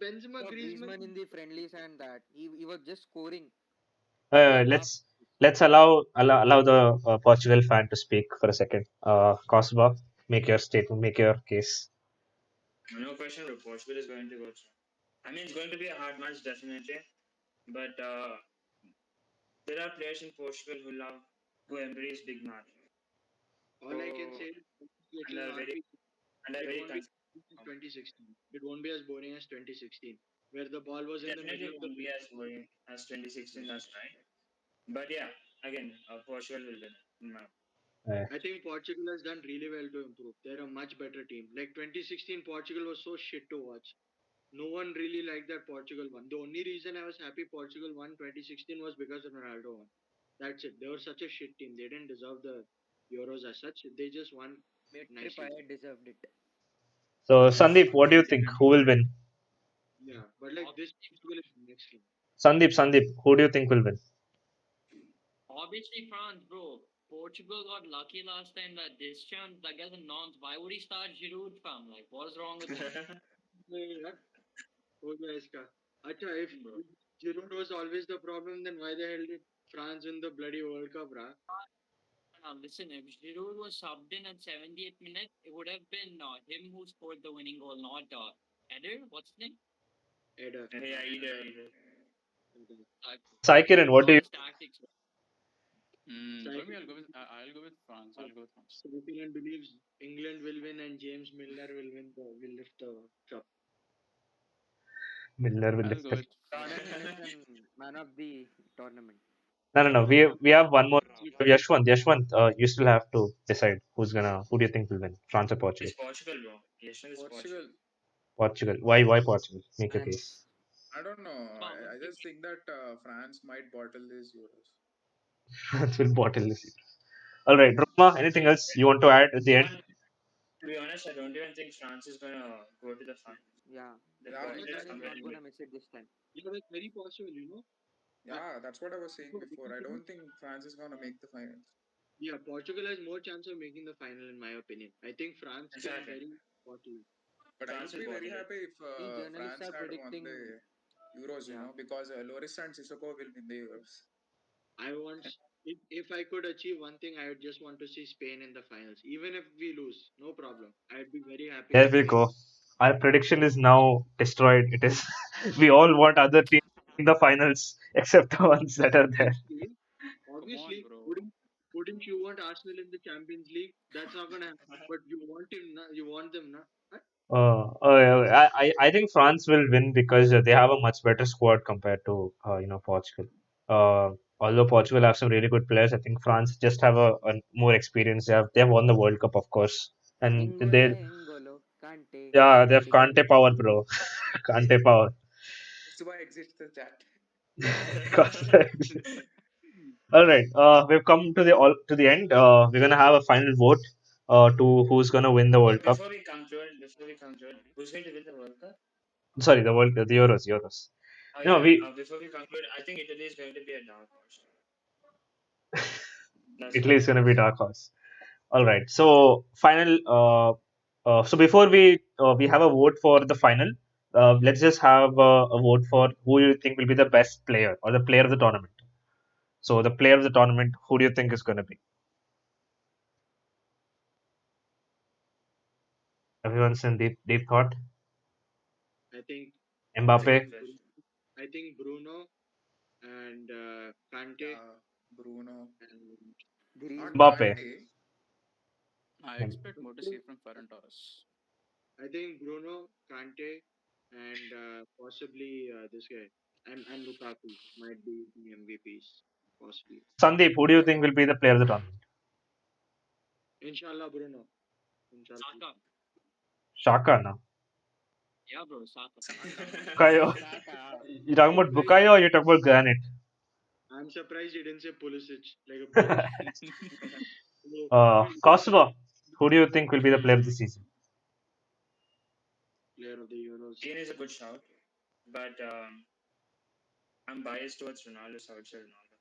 Benzema,
Saw
Griezmann.
Griezmann in the friendlies and that. He was just scoring.
Uh,
Like half.
let's let's allow the Portugal fan to speak for a second. Kausthubha, make your statement, make your case.
No question, bro. Portugal is going to go through. I mean, it's going to be a hard match, definitely. But there are players in Portugal who embrace big match.
All I can say is
And
little
are very
RP.
and are
It
very
won't be
consistent.
as 2016. It won't be as boring as 2016, where the ball was in the middle
Definitely
of the
won't be as boring as 2016. That's right. But yeah, again, Portugal will win. In my
Uh,
I think Portugal has done really well to improve. They're a much better team. Like 2016, Portugal was so shit to watch. No one really liked that Portugal won. The only reason I was happy Portugal won 2016 was because of Ronaldo won. That's it. They were such a shit team. They didn't deserve the Euros as such. They just won
Mid-trip
nicely.
I deserved it.
so
yes,
Sandeep, what do you think? Who will win?
Yeah, but like this Portugal is next level.
Sandeep, who do you think will win?
Obviously, France, bro. Portugal got lucky last time that this chance, that guy's a nonce. Why would he start Giroud, fam? Like, what is wrong with him?
Yeah, हो गया इसका. अच्छा, if
Bro.
Giroud was always the problem, then why the hell did France win the bloody World Cup, brah?
Now, listen, if Giroud was subbed in at 78th minute, it would have been him who scored the winning goal, not Eder. What's his name?
Eder.
yeah, either.
Sai Kiran, what
All
do you?
his tactics.
For me,
Cycling
I'll go with France. I'll go with France.
believes England will win and James Milner will lift the cup.
Miller will
I'll
lift
go
it.
with
Jordan
France.
Henderson, man of the tournament.
No. We have one more. We have Yashwant, you still have to decide who do you think will win, France or Portugal?
It's Portugal, bro. Yes, it's Portugal.
Portugal.
Portugal. Why Portugal? Make your case.
France.
I don't know.
Well,
I just think that France might bottle these Euros.
France will bottle this. All right, Rukma, anything else you want to add at the end?
To be honest, I don't even think France is gonna go to the final.
Yeah.
They'll
Yeah,
bottle
me
it
Portugal
too.
is
somewhere
not
in
gonna
between.
miss it this time.
Yeah, that's very possible,
Yeah, that's what I was saying before. I
Because,
don't think France is gonna make the finals.
yeah, Portugal has more chance of making the final, in my opinion. I think France can
Exactly.
very bottle it.
But I
France
would
will
be very
bottle it.
happy if
Many journalists
France
are
had won
predicting.
the Euros,
Yeah.
because Loris and Sissoko will win the Euros.
I want, if I could achieve one thing, I would just want to see Spain in the finals. Even if we lose, no problem. I'd be very happy
There
with
we
Spain.
go. Our prediction is now destroyed. It is. We all want other teams in the finals except the ones that are there.
Obviously,
Come on,
obviously,
bro.
wouldn't you want Arsenal in the Champions League? That's not gonna happen. But you want him, na? You want them, na? Huh?
I think France will win because they have a much better squad compared to Portugal. Although Portugal have some really good players, I think France just have a more experience. They have won the World Cup, of course, and
Ingolo, Ingolo, Kante,
they have
Kante.
Kante power, bro. Kante power.
Kausthubha exits the chat.
All right, we've come to the end. We're gonna have a final vote to who's gonna win the World
But
Cup.
before we conclude, who's going to win the World Cup?
Sorry, the Euros.
Oh
You know,
yeah.
we
Before we conclude, I think Italy is going to be a dark horse. That's
Italy
what
is
I
gonna be
feel.
dark horse. All right. So final. So before we have a vote for the final, let's just have a vote for who you think will be the best player or the player of the tournament. So the player of the tournament, who do you think is going to be? Everyone's in deep thought.
I think,
That's
I
a
Mbappe,
good
think,
question.
I think Bruno and Kante
Yeah, Bruno.
and
Not
Griezmann,
Mbappe,
Kante.
I
and
expect more to see from Ferran Torres.
I think Bruno, Kante, and possibly this guy and Lukaku might be the MVPs, possibly.
Sandeep. Who do you think will be the player of the tournament?
Inshallah, Bruno. Inshallah.
Saka.
Shaka, no?
Yeah, bro, Saka.
Saka.
Bukayo.
Saka.
You talking about Bukayo or you talking about Granite?
I'm surprised he didn't say Pulisic like a player. So,
Kausthubha, who do you think will be the player of the season?
player of the Euros.
Kane is a good shout, but I'm biased towards Ronaldo, so I would say Ronaldo.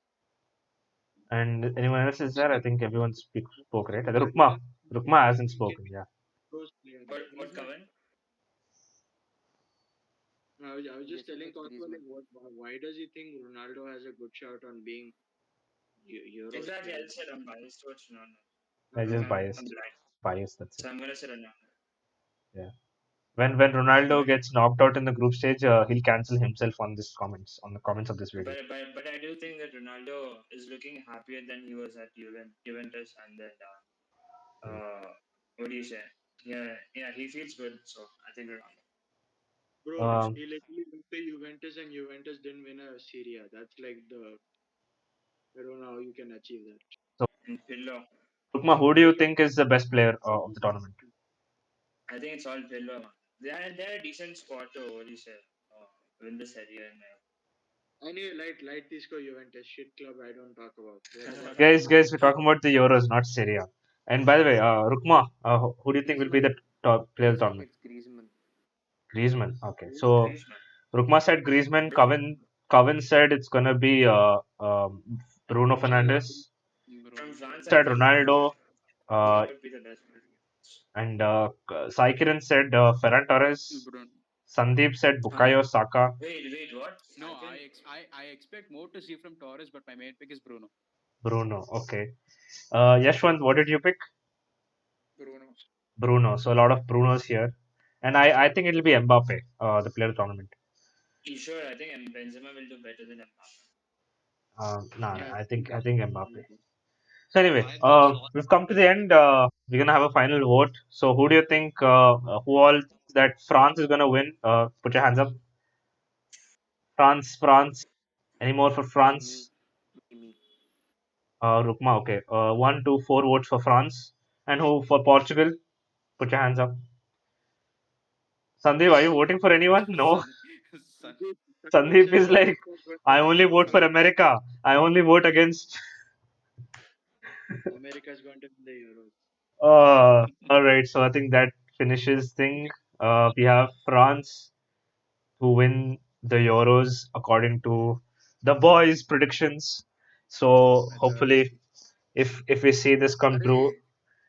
And anyone else is there? I think everyone spoke, right?
Griezmann,
Rukma hasn't
he can
spoken.
be
Yeah.
close player.
What
Griezmann.
Kavin?
I was just
guessing
telling
it's
Cosmo
Griezmann.
like, why does he think Ronaldo has a good shot on being Euros
Exactly.
player?
I said I'm biased towards Ronaldo.
I just
I'm
biased.
blind,
Biased. That's it.
so I'm gonna say Ronaldo.
Yeah. When Ronaldo gets knocked out in the group stage, he'll cancel himself on the comments of this video.
But I do think that Ronaldo is looking happier than he was at Juventus, and then what do you say? Yeah, he feels good. So I think Ronaldo.
Bro,
Um,
he literally went to Juventus and Juventus didn't win a Serie A. That's like I don't know how you can achieve that.
so
And Pirlo,
Rukma, who do you think is the best player of the tournament?
I think it's all Pirlo. They're a decent squad to what do you say? Win the Serie A.
Anyway, light Tisco Juventus shit club. I don't talk about. What about
Guys, we're talking about the Euros, not Serie A. And by the way, Rukma, who do you think will be
Griezmann.
the top player of the
Guessing
tournament?
it's Griezmann.
Griezmann. Okay,
you?
so
Griezmann
Rukma said Griezmann.
Bru-
Kavin said it's gonna be Bruno
Inshallah.
Fernandes.
from
Bruno.
France. I
Said
think
Ronaldo.
Bruno
Uh,
would be the best player.
and Sai Kiran said Ferran Torres.
Bruno.
Sandeep said
Huh?
Bukayo Saka.
Wait, what?
No,
Second?
I expect more to see from Torres, but my main pick is Bruno.
Bruno. Okay. Yashwant, what did you pick?
Bruno.
Bruno. So a lot of Brunos here. And I think it'll be Mbappe, the player of the tournament.
You sure? I think Benzema will do better than Mbappe.
Nah,
Yeah,
I think Mbappe.
Mbappe.
So anyway,
I think so.
we've come to the end. We're gonna have a final vote. So who do you think? Who all that France is gonna win? Put your hands up. France. Any more for
Me,
France?
me.
Rukma. Okay. 1, 2, 4 votes for France. And who for Portugal? Put your hands up. Sandeep, are you voting for anyone? No.
Sun, Sun.
Sandeep
Sandeep
said
is like,
America's going to
I
win
only
the
vote for
Euros.
America. I only vote against.
America's going to win the Euros.
All right. So I think that finishes thing. We have France to win the Euros according to the boys' predictions. So
Weather.
hopefully, if we see this come true,
Are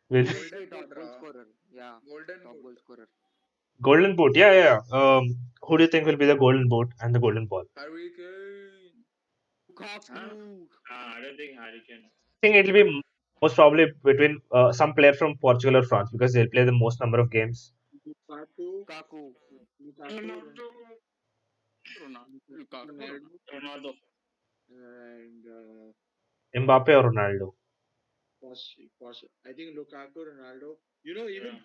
we'll
Obviously,
Golden
top
Boot,
goal scorer. Yeah,
Golden
top
Boot.
goal scorer.
golden boot. Yeah. Who do you think will be the golden boot and the golden ball?
Harry Kane.
Huh?
Lukaku.
I don't think Harry can.
think it'll be most probably between some player from Portugal or France because they'll play the most number of games.
Lukaku,
Lukaku.
Lukaku,
Ronaldo.
Ronaldo, Lukaku,
Ronaldo,
Ronaldo.
Ronaldo.
and
Mbappe or Ronaldo.
I think Lukaku, Ronaldo. You know,
Yeah.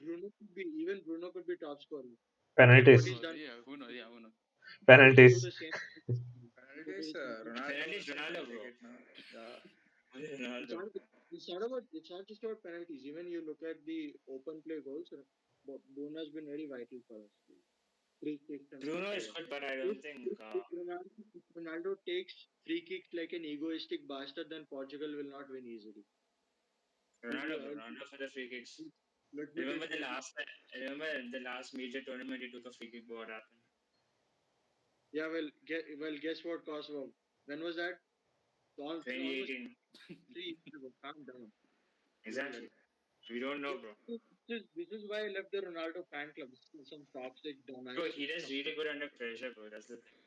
even Bruno could be top scorer. Look
Who
what
Penalties.
he's
knows?
done.
Yeah, who knows? Yeah, who knows?
He can do
Penalties.
the same. He can do
Penalties,
the same thing.
Ronaldo
Penalties,
also
Ronaldo,
can take
bro.
it now. Yeah.
It's
Ronaldo.
not. It's not just about penalties. Even you look at the open play goals. Bruno has been very vital for us. Free kicks and stuff
Bruno
like
is
that.
good, but I
If,
don't think.
if Ronaldo takes free kicks like an egoistic bastard, then Portugal will not win easily.
Ronaldo, bro. Ronaldo for the free kicks.
Let me tell
Remember the
you.
last remember the last major tournament he took a free kick, what happened?
Yeah, guess what, Kosovo? When was that? Almost
2018.
3 years ago. Calm down. Relax.
Exactly. We don't know,
This
bro.
this is why I left the Ronaldo fan club. This is some toxic,
Bro,
dumbass
he does
stuff.
really good under pressure, bro. That's the thing.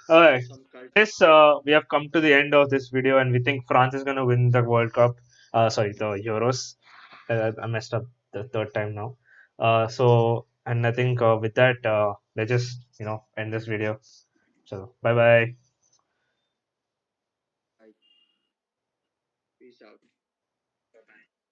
Alright.
Some cult.
This we have come to the end of this video, and we think France is going to win the World Cup. Sorry, the Euros. I messed up the third time now. And I think with that, let's just end this video. So bye bye.
Peace out.
Bye-bye.